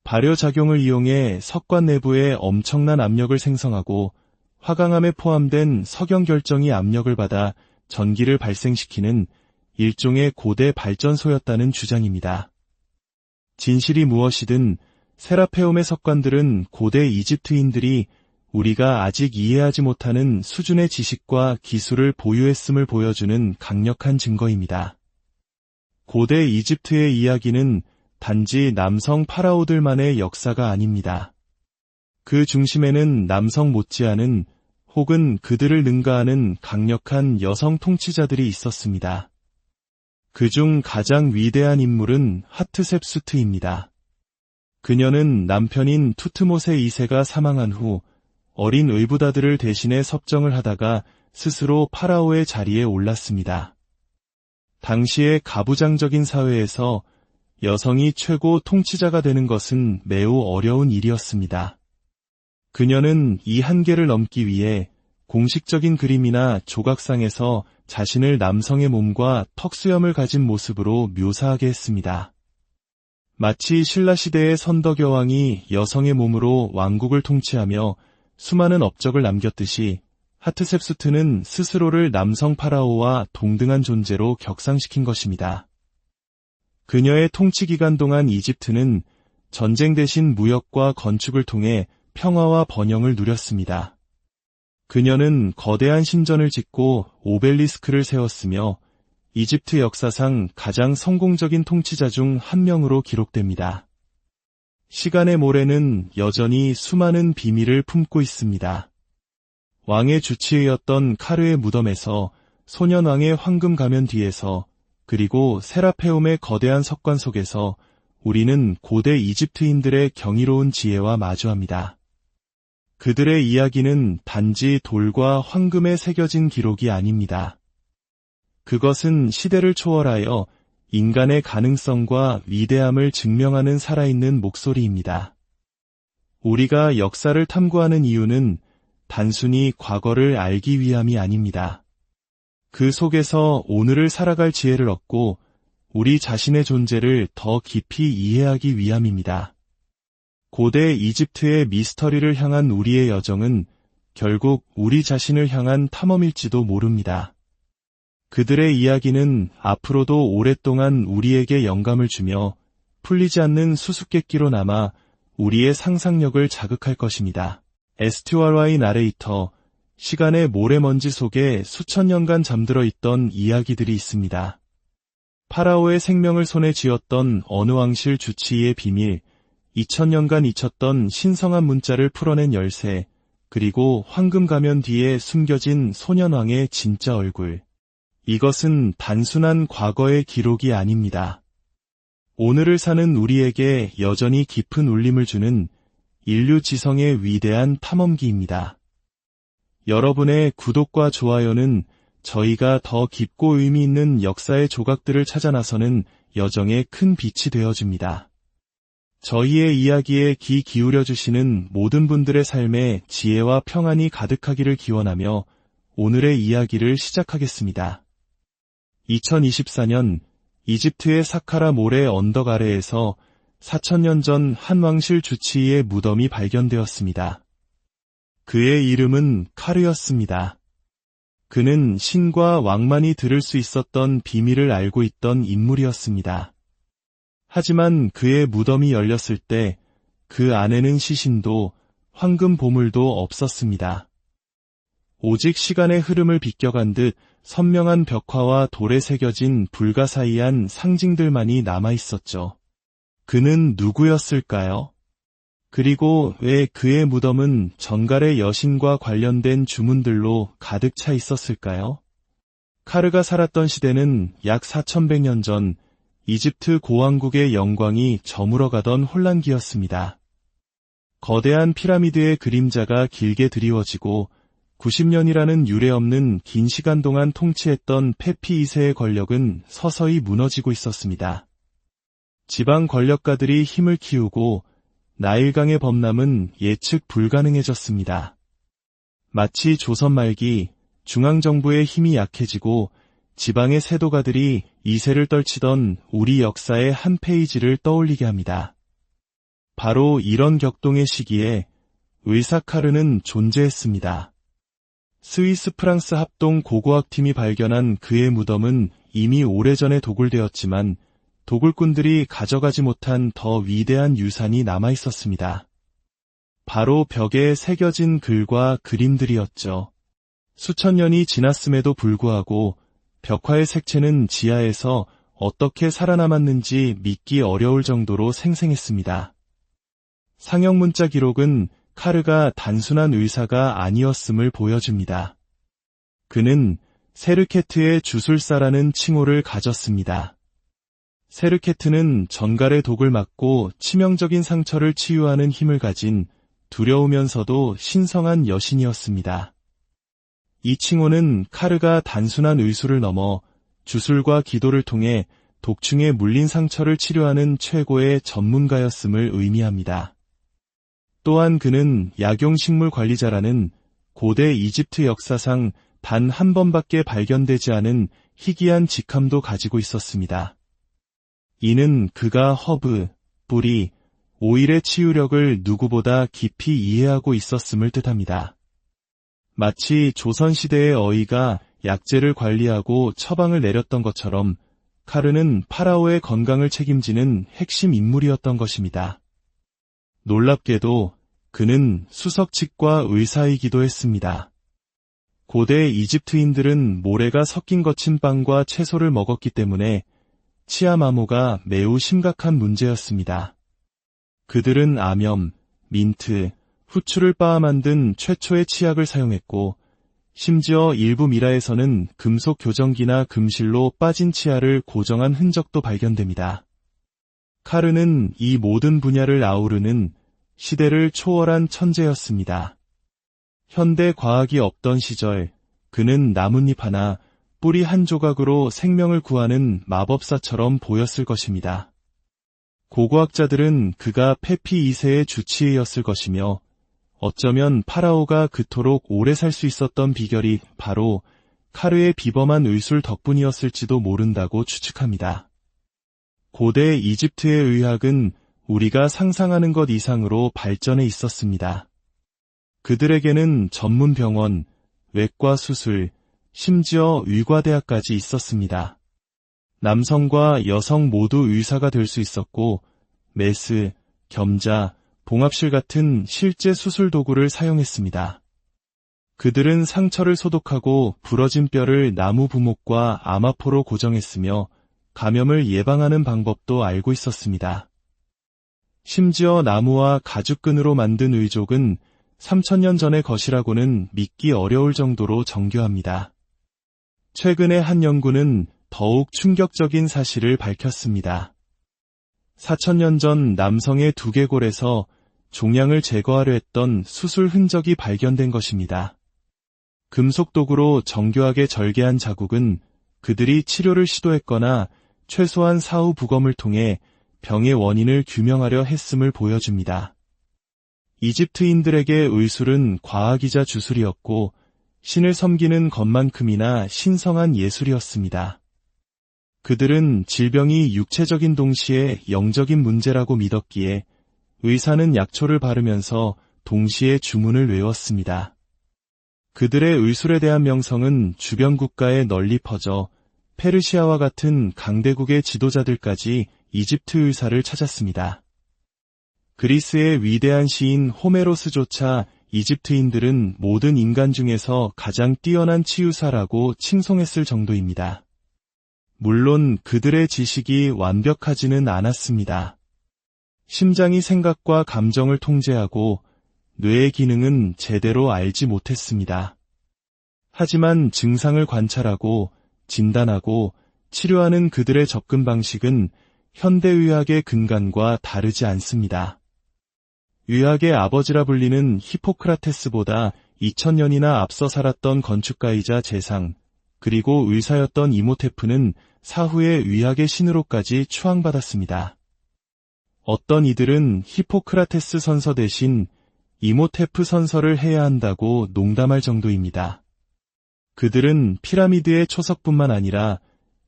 발효작용을 이용해 석관 내부에 엄청난 압력을 생성하고 화강암에 포함된 석영 결정이 압력을 받아 전기를 발생시키는 일종의 고대 발전소였다는 주장입니다. 진실이 무엇이든 세라페움의 석관들은 고대 이집트인들이 우리가 아직 이해하지 못하는 수준의 지식과 기술을 보유했음을 보여주는 강력한 증거입니다. 고대 이집트의 이야기는 단지 남성 파라오들만의 역사가 아닙니다. 그 중심에는 남성 못지않은 혹은 그들을 능가하는 강력한 여성 통치자들이 있었습니다. 그중 가장 위대한 인물은 하트셉수트입니다. 그녀는 남편인 투트모세 2세가 사망한 후 어린 의붓아들을 대신해 섭정을 하다가 스스로 파라오의 자리에 올랐습니다. 당시의 가부장적인 사회에서 여성이 최고 통치자가 되는 것은 매우 어려운 일이었습니다. 그녀는 이 한계를 넘기 위해 공식적인 그림이나 조각상에서 자신을 남성의 몸과 턱수염을 가진 모습으로 묘사하게 했습니다. 마치 신라시대의 선덕여왕이 여성의 몸으로 왕국을 통치하며 수많은 업적을 남겼듯이 하트셉수트는 스스로를 남성 파라오와 동등한 존재로 격상시킨 것입니다. 그녀의 통치 기간 동안 이집트는 전쟁 대신 무역과 건축을 통해 평화와 번영을 누렸습니다. 그녀는 거대한 신전을 짓고 오벨리스크를 세웠으며 이집트 역사상 가장 성공적인 통치자 중 한 명으로 기록됩니다. 시간의 모래는 여전히 수많은 비밀을 품고 있습니다. 왕의 주치의였던 카르의 무덤에서 소년왕의 황금 가면 뒤에서 그리고 세라페움의 거대한 석관 속에서 우리는 고대 이집트인들의 경이로운 지혜와 마주합니다. 그들의 이야기는 단지 돌과 황금에 새겨진 기록이 아닙니다. 그것은 시대를 초월하여 인간의 가능성과 위대함을 증명하는 살아있는 목소리입니다. 우리가 역사를 탐구하는 이유는 단순히 과거를 알기 위함이 아닙니다. 그 속에서 오늘을 살아갈 지혜를 얻고 우리 자신의 존재를 더 깊이 이해하기 위함입니다. 고대 이집트의 미스터리를 향한 우리의 여정은 결국 우리 자신을 향한 탐험일지도 모릅니다. 그들의 이야기는 앞으로도 오랫동안 우리에게 영감을 주며 풀리지 않는 수수께끼로 남아 우리의 상상력을 자극할 것입니다. 에스튜아르와의 나레이터, 시간의 모래먼지 속에 수천 년간 잠들어 있던 이야기들이 있습니다. 파라오의 생명을 손에 쥐었던 어느 왕실 주치의의 비밀, 2000년간 잊혔던 신성한 문자를 풀어낸 열쇠, 그리고 황금 가면 뒤에 숨겨진 소년왕의 진짜 얼굴. 이것은 단순한 과거의 기록이 아닙니다. 오늘을 사는 우리에게 여전히 깊은 울림을 주는 인류 지성의 위대한 탐험기입니다. 여러분의 구독과 좋아요는 저희가 더 깊고 의미 있는 역사의 조각들을 찾아 나서는 여정에 큰 빛이 되어줍니다. 저희의 이야기에 귀 기울여주시는 모든 분들의 삶에 지혜와 평안이 가득하기를 기원하며 오늘의 이야기를 시작하겠습니다. 2024년 이집트의 사카라 모래 언덕 아래에서 4000년 전 한 왕실 주치의의 무덤이 발견되었습니다. 그의 이름은 카르였습니다. 그는 신과 왕만이 들을 수 있었던 비밀을 알고 있던 인물이었습니다. 하지만 그의 무덤이 열렸을 때 그 안에는 시신도 황금 보물도 없었습니다. 오직 시간의 흐름을 비껴간 듯 선명한 벽화와 돌에 새겨진 불가사의한 상징들만이 남아있었죠. 그는 누구였을까요? 그리고 왜 그의 무덤은 전갈의 여신과 관련된 주문들로 가득 차 있었을까요? 카르가 살았던 시대는 약 4100년 전 이집트 고왕국의 영광이 저물어가던 혼란기였습니다. 거대한 피라미드의 그림자가 길게 드리워지고 90년이라는 유례없는 긴 시간 동안 통치했던 페피 2세의 권력은 서서히 무너지고 있었습니다. 지방 권력가들이 힘을 키우고 나일강의 범람은 예측 불가능해졌습니다. 마치 조선 말기 중앙정부의 힘이 약해지고 지방의 세도가들이 이세를 떨치던 우리 역사의 한 페이지를 떠올리게 합니다. 바로 이런 격동의 시기에 의사 카르는 존재했습니다. 스위스 프랑스 합동 고고학팀이 발견한 그의 무덤은 이미 오래전에 도굴되었지만 도굴꾼들이 가져가지 못한 더 위대한 유산이 남아있었습니다. 바로 벽에 새겨진 글과 그림들이었죠. 수천 년이 지났음에도 불구하고 벽화의 색채는 지하에서 어떻게 살아남았는지 믿기 어려울 정도로 생생했습니다. 상형 문자 기록은 카르가 단순한 의사가 아니었음을 보여줍니다. 그는 세르케트의 주술사라는 칭호를 가졌습니다. 세르케트는 전갈의 독을 막고 치명적인 상처를 치유하는 힘을 가진 두려우면서도 신성한 여신이었습니다. 이 칭호는 카르가 단순한 의술을 넘어 주술과 기도를 통해 독충에 물린 상처를 치료하는 최고의 전문가였음을 의미합니다. 또한 그는 약용식물 관리자라는 고대 이집트 역사상 단 한 번밖에 발견되지 않은 희귀한 직함도 가지고 있었습니다. 이는 그가 허브, 뿌리, 오일의 치유력을 누구보다 깊이 이해하고 있었음을 뜻합니다. 마치 조선시대의 어이가 약재를 관리하고 처방을 내렸던 것처럼 카르는 파라오의 건강을 책임지는 핵심 인물이었던 것입니다. 놀랍게도 그는 수석칙과 의사이기도 했습니다. 고대 이집트인들은 모래가 섞인 거친 빵과 채소를 먹었기 때문에 치아마모가 매우 심각한 문제였습니다. 그들은 암염, 민트, 후추를 빻아 만든 최초의 치약을 사용했고 심지어 일부 미라에서는 금속 교정기나 금실로 빠진 치아를 고정한 흔적도 발견됩니다. 카르는 이 모든 분야를 아우르는 시대를 초월한 천재였습니다. 현대 과학이 없던 시절 그는 나뭇잎 하나, 뿌리 한 조각으로 생명을 구하는 마법사처럼 보였을 것입니다. 고고학자들은 그가 페피 2세의 주치의였을 것이며 어쩌면 파라오가 그토록 오래 살 수 있었던 비결이 바로 카르의 비범한 의술 덕분이었을지도 모른다고 추측합니다. 고대 이집트의 의학은 우리가 상상하는 것 이상으로 발전해 있었습니다. 그들에게는 전문 병원, 외과 수술, 심지어 의과대학까지 있었습니다. 남성과 여성 모두 의사가 될 수 있었고 메스, 겸자, 봉합실 같은 실제 수술 도구를 사용했습니다. 그들은 상처를 소독하고 부러진 뼈를 나무 부목과 아마포로 고정했으며 감염을 예방하는 방법도 알고 있었습니다. 심지어 나무와 가죽끈으로 만든 의족은 3000년 전의 것이라고는 믿기 어려울 정도로 정교합니다. 최근의 한 연구는 더욱 충격적인 사실을 밝혔습니다. 4000년 전 남성의 두개골에서 종양을 제거하려 했던 수술 흔적이 발견된 것입니다. 금속 도구로 정교하게 절개한 자국은 그들이 치료를 시도했거나 최소한 사후 부검을 통해 병의 원인을 규명하려 했음을 보여줍니다. 이집트인들에게 의술은 과학이자 주술이었고 신을 섬기는 것만큼이나 신성한 예술이었습니다. 그들은 질병이 육체적인 동시에 영적인 문제라고 믿었기에 의사는 약초를 바르면서 동시에 주문을 외웠습니다. 그들의 의술에 대한 명성은 주변 국가에 널리 퍼져 페르시아와 같은 강대국의 지도자들까지 이집트 의사를 찾았습니다. 그리스의 위대한 시인 호메로스조차 이집트인들은 모든 인간 중에서 가장 뛰어난 치유사라고 칭송했을 정도입니다. 물론 그들의 지식이 완벽하지는 않았습니다. 심장이 생각과 감정을 통제하고 뇌의 기능은 제대로 알지 못했습니다. 하지만 증상을 관찰하고 진단하고 치료하는 그들의 접근 방식은 현대의학의 근간과 다르지 않습니다. 의학의 아버지라 불리는 히포크라테스보다 2000년이나 앞서 살았던 건축가이자 재상, 그리고 의사였던 이모테프는 사후에 의학의 신으로까지 추앙받았습니다. 어떤 이들은 히포크라테스 선서 대신 이모테프 선서를 해야 한다고 농담할 정도입니다. 그들은 피라미드의 초석뿐만 아니라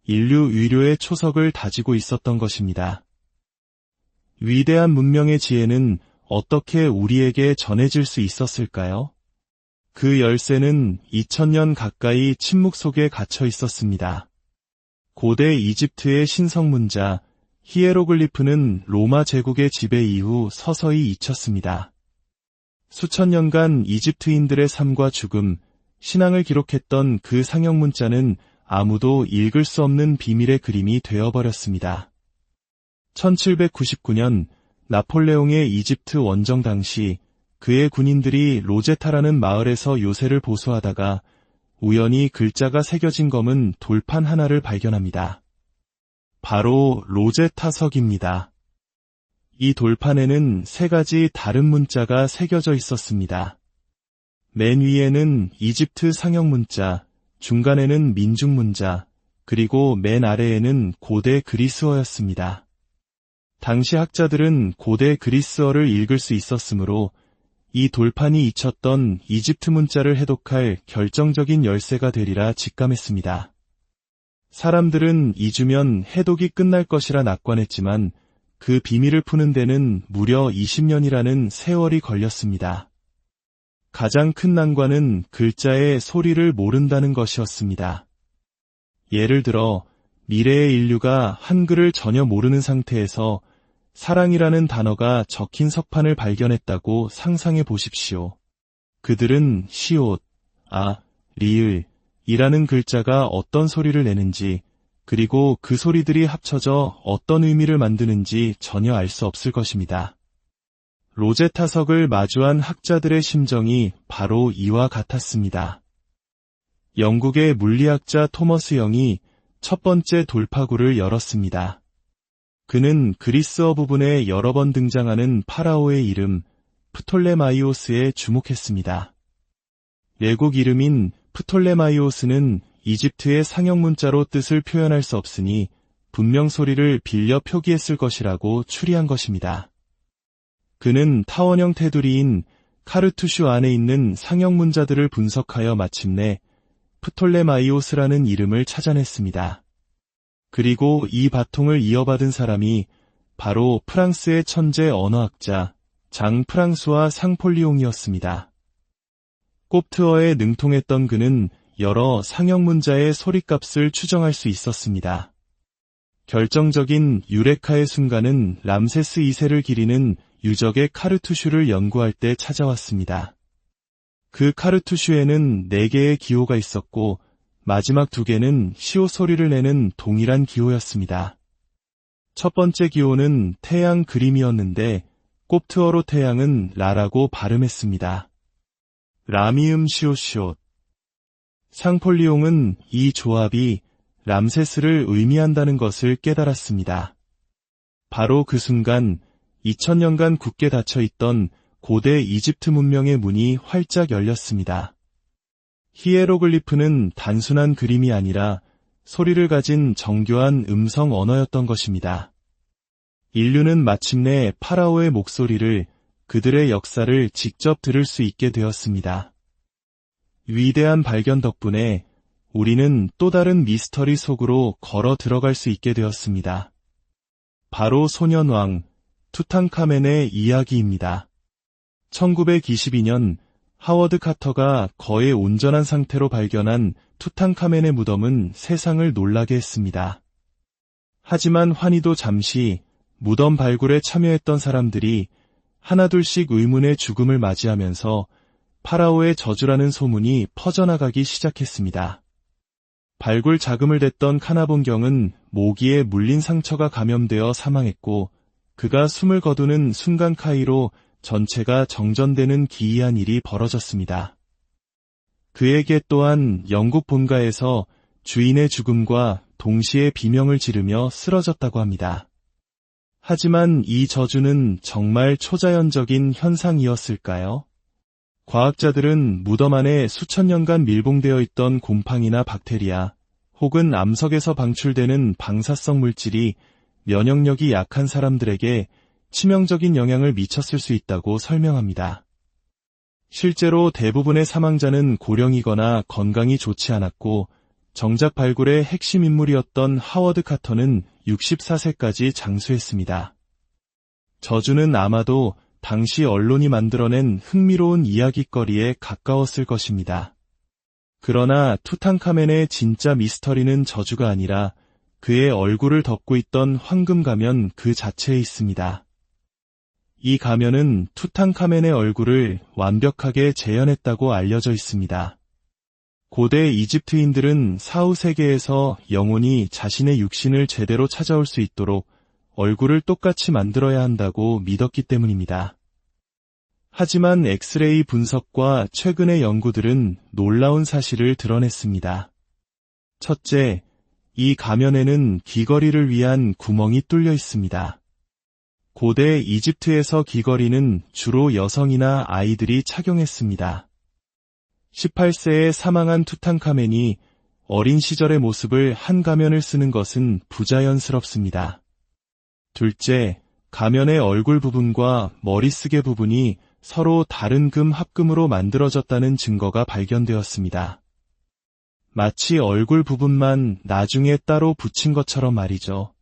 인류 위료의 초석을 다지고 있었던 것입니다. 위대한 문명의 지혜는 어떻게 우리에게 전해질 수 있었을까요? 그 열쇠는 2000년 가까이 침묵 속에 갇혀 있었습니다. 고대 이집트의 신성문자, 히에로글리프는 로마 제국의 지배 이후 서서히 잊혔습니다. 수천 년간 이집트인들의 삶과 죽음, 신앙을 기록했던 그 상형문자는 아무도 읽을 수 없는 비밀의 그림이 되어버렸습니다. 1799년 나폴레옹의 이집트 원정 당시 그의 군인들이 로제타라는 마을에서 요새를 보수하다가 우연히 글자가 새겨진 검은 돌판 하나를 발견합니다. 바로 로제타석입니다. 이 돌판에는 3가지 다른 문자가 새겨져 있었습니다. 맨 위에는 이집트 상형문자, 중간에는 민중문자, 그리고 맨 아래에는 고대 그리스어였습니다. 당시 학자들은 고대 그리스어를 읽을 수 있었으므로 이 돌판이 잊혔던 이집트 문자를 해독할 결정적인 열쇠가 되리라 직감했습니다. 사람들은 잊으면 해독이 끝날 것이라 낙관했지만 그 비밀을 푸는 데는 무려 20년이라는 세월이 걸렸습니다. 가장 큰 난관은 글자의 소리를 모른다는 것이었습니다. 예를 들어 미래의 인류가 한글을 전혀 모르는 상태에서 사랑이라는 단어가 적힌 석판을 발견했다고 상상해 보십시오. 그들은 시옷, 리을, 이라는 글자가 어떤 소리를 내는지, 그리고 그 소리들이 합쳐져 어떤 의미를 만드는지 전혀 알 수 없을 것입니다. 로제타석을 마주한 학자들의 심정이 바로 이와 같았습니다. 영국의 물리학자 토머스 영이 첫 번째 돌파구를 열었습니다. 그는 그리스어 부분에 여러 번 등장하는 파라오의 이름 프톨레마이오스에 주목했습니다. 외국 이름인 프톨레마이오스는 이집트의 상형문자로 뜻을 표현할 수 없으니 분명 소리를 빌려 표기했을 것이라고 추리한 것입니다. 그는 타원형 테두리인 카르투슈 안에 있는 상형문자들을 분석하여 마침내 프톨레마이오스라는 이름을 찾아냈습니다. 그리고 이 바통을 이어받은 사람이 바로 프랑스의 천재 언어학자 장 프랑수와 상폴리옹이었습니다. 꼽트어에 능통했던 그는 여러 상형문자의 소리값을 추정할 수 있었습니다. 결정적인 유레카의 순간은 람세스 2세를 기리는 유적의 카르투슈를 연구할 때 찾아왔습니다. 그 카르투슈에는 4개의 기호가 있었고 마지막 2개는 시옷 소리를 내는 동일한 기호였습니다. 첫 번째 기호는 태양 그림이었는데 꼽트어로 태양은 라라고 발음했습니다. 라미음 시옷. 상폴리옹은 이 조합이 람세스를 의미한다는 것을 깨달았습니다. 바로 그 순간 2000년간 굳게 닫혀있던 고대 이집트 문명의 문이 활짝 열렸습니다. 히에로글리프는 단순한 그림이 아니라 소리를 가진 정교한 음성 언어였던 것입니다. 인류는 마침내 파라오의 목소리를, 그들의 역사를 직접 들을 수 있게 되었습니다. 위대한 발견 덕분에 우리는 또 다른 미스터리 속으로 걸어 들어갈 수 있게 되었습니다. 바로 소년왕 투탕카멘의 이야기입니다. 1922년 하워드 카터가 거의 온전한 상태로 발견한 투탕카멘의 무덤은 세상을 놀라게 했습니다. 하지만 환희도 잠시 무덤 발굴에 참여했던 사람들이 하나둘씩 의문의 죽음을 맞이하면서 파라오의 저주라는 소문이 퍼져나가기 시작했습니다. 발굴 자금을 댔던 카나본경은 모기에 물린 상처가 감염되어 사망했고 그가 숨을 거두는 순간 카이로 전체가 정전되는 기이한 일이 벌어졌습니다. 그에게 또한 영국 본가에서 주인의 죽음과 동시에 비명을 지르며 쓰러졌다고 합니다. 하지만 이 저주는 정말 초자연적인 현상이었을까요? 과학자들은 무덤 안에 수천 년간 밀봉되어 있던 곰팡이나 박테리아 혹은 암석에서 방출되는 방사성 물질이 면역력이 약한 사람들에게 치명적인 영향을 미쳤을 수 있다고 설명합니다. 실제로 대부분의 사망자는 고령이거나 건강이 좋지 않았고 정작 발굴의 핵심 인물이었던 하워드 카터는 64세까지 장수했습니다. 저주는 아마도 당시 언론이 만들어낸 흥미로운 이야깃거리에 가까웠을 것입니다. 그러나 투탕카멘의 진짜 미스터리는 저주가 아니라 그의 얼굴을 덮고 있던 황금 가면 그 자체에 있습니다. 이 가면은 투탕카멘의 얼굴을 완벽하게 재현했다고 알려져 있습니다. 고대 이집트인들은 사후 세계에서 영혼이 자신의 육신을 제대로 찾아올 수 있도록 얼굴을 똑같이 만들어야 한다고 믿었기 때문입니다. 하지만 엑스레이 분석과 최근의 연구들은 놀라운 사실을 드러냈습니다. 첫째, 이 가면에는 귀걸이를 위한 구멍이 뚫려 있습니다. 고대 이집트에서 귀걸이는 주로 여성이나 아이들이 착용했습니다. 18세에 사망한 투탕카멘이 어린 시절의 모습을 한 가면을 쓰는 것은 부자연스럽습니다. 둘째, 가면의 얼굴 부분과 머리쓰개 부분이 서로 다른 금 합금으로 만들어졌다는 증거가 발견되었습니다. 마치 얼굴 부분만 나중에 따로 붙인 것처럼 말이죠.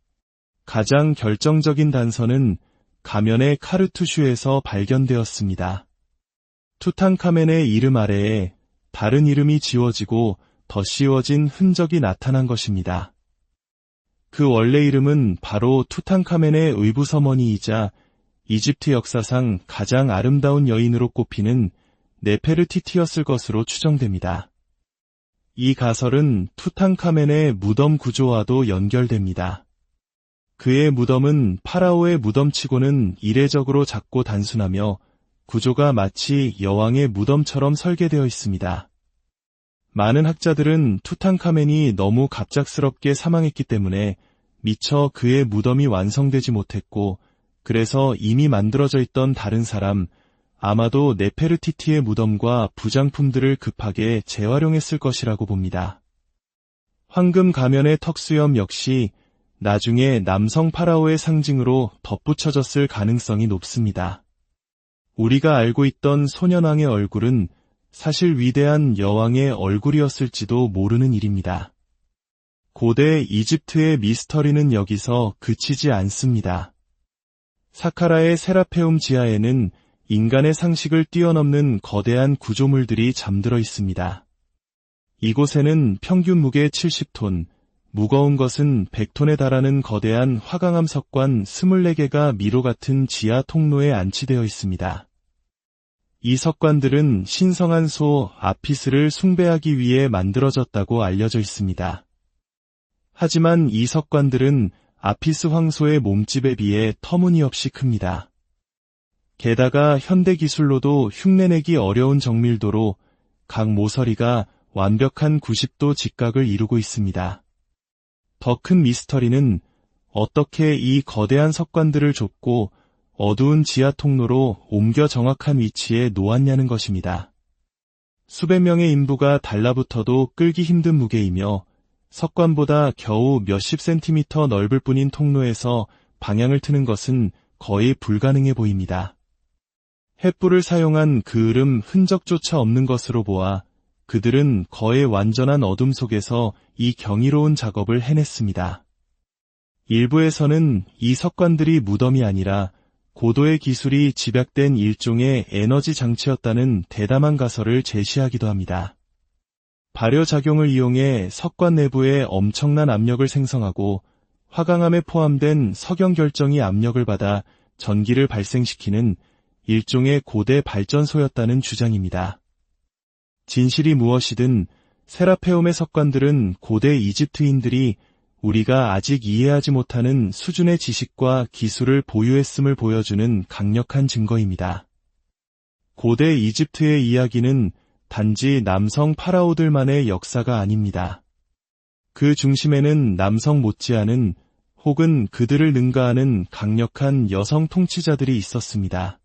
가장 결정적인 단서는 가면의 카르투슈에서 발견되었습니다. 투탕카멘의 이름 아래에 다른 이름이 지워지고 더 씌워진 흔적이 나타난 것입니다. 그 원래 이름은 바로 투탕카멘의 의붓어머니이자 이집트 역사상 가장 아름다운 여인으로 꼽히는 네페르티티였을 것으로 추정됩니다. 이 가설은 투탕카멘의 무덤 구조와도 연결됩니다. 그의 무덤은 파라오의 무덤치고는 이례적으로 작고 단순하며 구조가 마치 여왕의 무덤처럼 설계되어 있습니다. 많은 학자들은 투탕카멘이 너무 갑작스럽게 사망했기 때문에 미처 그의 무덤이 완성되지 못했고 그래서 이미 만들어져 있던 다른 사람, 아마도 네페르티티의 무덤과 부장품들을 급하게 재활용했을 것이라고 봅니다. 황금 가면의 턱수염 역시 나중에 남성 파라오의 상징으로 덧붙여졌을 가능성이 높습니다. 우리가 알고 있던 소년왕의 얼굴은 사실 위대한 여왕의 얼굴이었을지도 모르는 일입니다. 고대 이집트의 미스터리는 여기서 그치지 않습니다. 사카라의 세라페움 지하에는 인간의 상식을 뛰어넘는 거대한 구조물들이 잠들어 있습니다. 이곳에는 평균 무게 70톤, 무거운 것은 100톤에 달하는 거대한 화강암 석관 24개가 미로 같은 지하 통로에 안치되어 있습니다. 이 석관들은 신성한 소 아피스를 숭배하기 위해 만들어졌다고 알려져 있습니다. 하지만 이 석관들은 아피스 황소의 몸집에 비해 터무니없이 큽니다. 게다가 현대 기술로도 흉내내기 어려운 정밀도로 각 모서리가 완벽한 90도 직각을 이루고 있습니다. 더 큰 미스터리는 어떻게 이 거대한 석관들을 좁고 어두운 지하 통로로 옮겨 정확한 위치에 놓았냐는 것입니다. 수백 명의 인부가 달라붙어도 끌기 힘든 무게이며 석관보다 겨우 몇십 센티미터 넓을 뿐인 통로에서 방향을 트는 것은 거의 불가능해 보입니다. 횃불을 사용한 그을음 흔적조차 없는 것으로 보아 그들은 거의 완전한 어둠 속에서 이 경이로운 작업을 해냈습니다. 일부에서는 이 석관들이 무덤이 아니라 고도의 기술이 집약된 일종의 에너지 장치였다는 대담한 가설을 제시하기도 합니다. 발효작용을 이용해 석관 내부에 엄청난 압력을 생성하고 화강암에 포함된 석영 결정이 압력을 받아 전기를 발생시키는 일종의 고대 발전소였다는 주장입니다. 진실이 무엇이든 세라페움의 석관들은 고대 이집트인들이 우리가 아직 이해하지 못하는 수준의 지식과 기술을 보유했음을 보여주는 강력한 증거입니다. 고대 이집트의 이야기는 단지 남성 파라오들만의 역사가 아닙니다. 그 중심에는 남성 못지않은 혹은 그들을 능가하는 강력한 여성 통치자들이 있었습니다.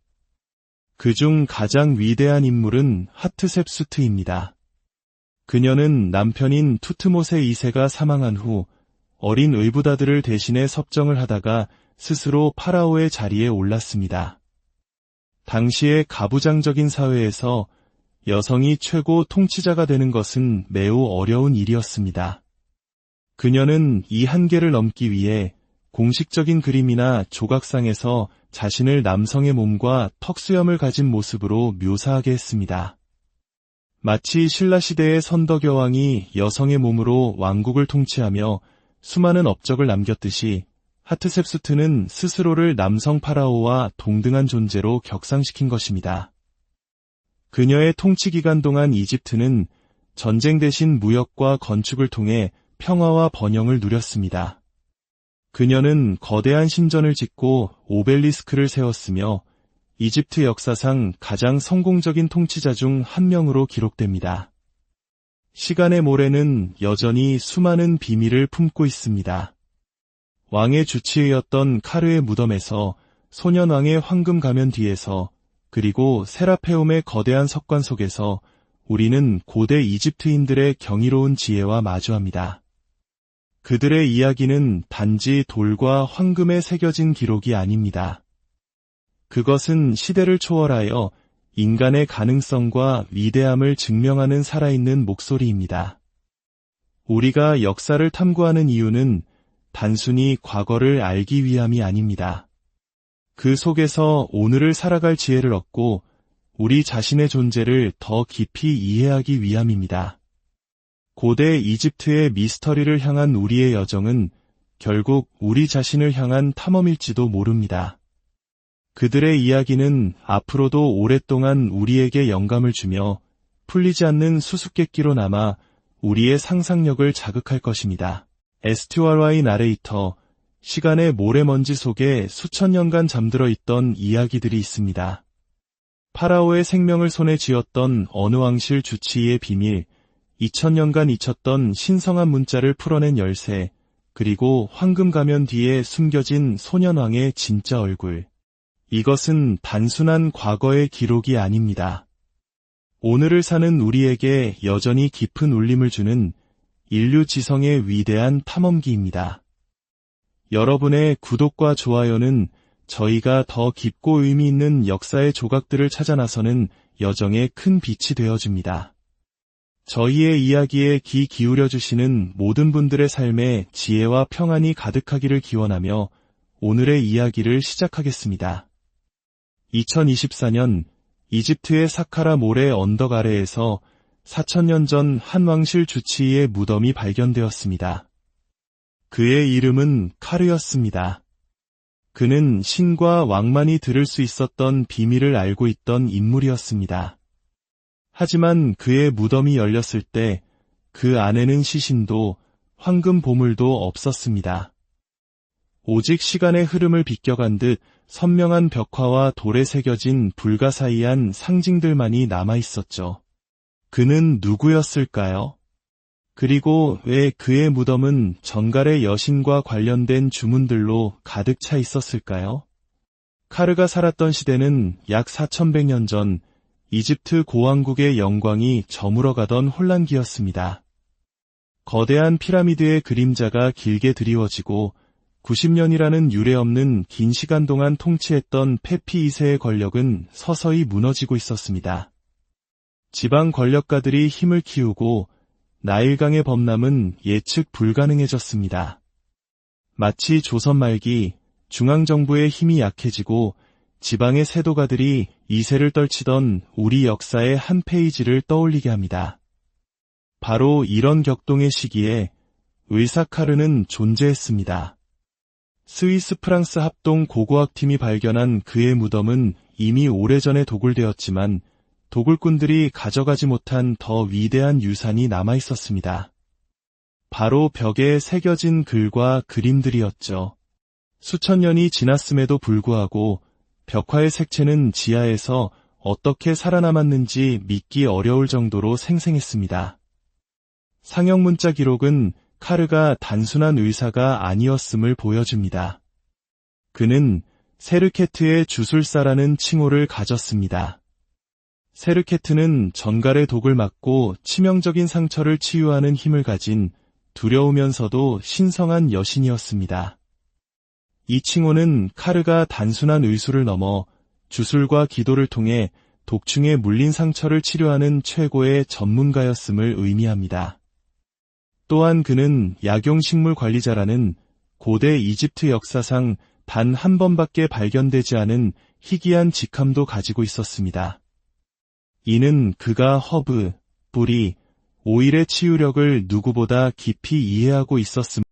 그중 가장 위대한 인물은 하트셉수트입니다. 그녀는 남편인 투트모세 2세가 사망한 후 어린 의붓아들을 대신해 섭정을 하다가 스스로 파라오의 자리에 올랐습니다. 당시의 가부장적인 사회에서 여성이 최고 통치자가 되는 것은 매우 어려운 일이었습니다. 그녀는 이 한계를 넘기 위해 공식적인 그림이나 조각상에서 자신을 남성의 몸과 턱수염을 가진 모습으로 묘사하게 했습니다. 마치 신라시대의 선덕여왕이 여성의 몸으로 왕국을 통치하며 수많은 업적을 남겼듯이 하트셉수트는 스스로를 남성 파라오와 동등한 존재로 격상시킨 것입니다. 그녀의 통치 기간 동안 이집트는 전쟁 대신 무역과 건축을 통해 평화와 번영을 누렸습니다. 그녀는 거대한 신전을 짓고 오벨리스크를 세웠으며 이집트 역사상 가장 성공적인 통치자 중 한 명으로 기록됩니다. 시간의 모래는 여전히 수많은 비밀을 품고 있습니다. 왕의 주치의였던 카르의 무덤에서 소년왕의 황금 가면 뒤에서 그리고 세라페움의 거대한 석관 속에서 우리는 고대 이집트인들의 경이로운 지혜와 마주합니다. 그들의 이야기는 단지 돌과 황금에 새겨진 기록이 아닙니다. 그것은 시대를 초월하여 인간의 가능성과 위대함을 증명하는 살아있는 목소리입니다. 우리가 역사를 탐구하는 이유는 단순히 과거를 알기 위함이 아닙니다. 그 속에서 오늘을 살아갈 지혜를 얻고 우리 자신의 존재를 더 깊이 이해하기 위함입니다. 고대 이집트의 미스터리를 향한 우리의 여정은 결국 우리 자신을 향한 탐험일지도 모릅니다. 그들의 이야기는 앞으로도 오랫동안 우리에게 영감을 주며 풀리지 않는 수수께끼로 남아 우리의 상상력을 자극할 것입니다. 에스튜아르와의 나레이터, 시간의 모래먼지 속에 수천 년간 잠들어 있던 이야기들이 있습니다. 파라오의 생명을 손에 쥐었던 어느 왕실 주치의의 비밀, 2000년간 잊혔던 신성한 문자를 풀어낸 열쇠, 그리고 황금 가면 뒤에 숨겨진 소년왕의 진짜 얼굴. 이것은 단순한 과거의 기록이 아닙니다. 오늘을 사는 우리에게 여전히 깊은 울림을 주는 인류 지성의 위대한 탐험기입니다. 여러분의 구독과 좋아요는 저희가 더 깊고 의미 있는 역사의 조각들을 찾아 나서는 여정에 큰 빛이 되어줍니다. 저희의 이야기에 귀 기울여주시는 모든 분들의 삶에 지혜와 평안이 가득하기를 기원하며 오늘의 이야기를 시작하겠습니다. 2024년 이집트의 사카라 모래 언덕 아래에서 4000년 전 한 왕실 주치의의 무덤이 발견되었습니다. 그의 이름은 카르였습니다. 그는 신과 왕만이 들을 수 있었던 비밀을 알고 있던 인물이었습니다. 하지만 그의 무덤이 열렸을 때 그 안에는 시신도 황금 보물도 없었습니다. 오직 시간의 흐름을 비껴간 듯 선명한 벽화와 돌에 새겨진 불가사의한 상징들만이 남아있었죠. 그는 누구였을까요? 그리고 왜 그의 무덤은 정갈의 여신과 관련된 주문들로 가득 차 있었을까요? 카르가 살았던 시대는 약 4100년 전 이집트 고왕국의 영광이 저물어가던 혼란기였습니다. 거대한 피라미드의 그림자가 길게 드리워지고 90년이라는 유례없는 긴 시간 동안 통치했던 페피 2세의 권력은 서서히 무너지고 있었습니다. 지방 권력가들이 힘을 키우고 나일강의 범람은 예측 불가능해졌습니다. 마치 조선 말기 중앙정부의 힘이 약해지고 지방의 세도가들이 이세를 떨치던 우리 역사의 한 페이지를 떠올리게 합니다. 바로 이런 격동의 시기에 의사카르는 존재했습니다. 스위스 프랑스 합동 고고학팀이 발견한 그의 무덤은 이미 오래전에 도굴되었지만 도굴꾼들이 가져가지 못한 더 위대한 유산이 남아있었습니다. 바로 벽에 새겨진 글과 그림들이었죠. 수천 년이 지났음에도 불구하고 벽화의 색채는 지하에서 어떻게 살아남았는지 믿기 어려울 정도로 생생했습니다. 상형 문자 기록은 카르가 단순한 의사가 아니었음을 보여줍니다. 그는 세르케트의 주술사라는 칭호를 가졌습니다. 세르케트는 전갈의 독을 막고 치명적인 상처를 치유하는 힘을 가진 두려우면서도 신성한 여신이었습니다. 이 칭호는 카르가 단순한 의술을 넘어 주술과 기도를 통해 독충에 물린 상처를 치료하는 최고의 전문가였음을 의미합니다. 또한 그는 약용식물 관리자라는 고대 이집트 역사상 단 한 번밖에 발견되지 않은 희귀한 직함도 가지고 있었습니다. 이는 그가 허브, 뿌리, 오일의 치유력을 누구보다 깊이 이해하고 있었음을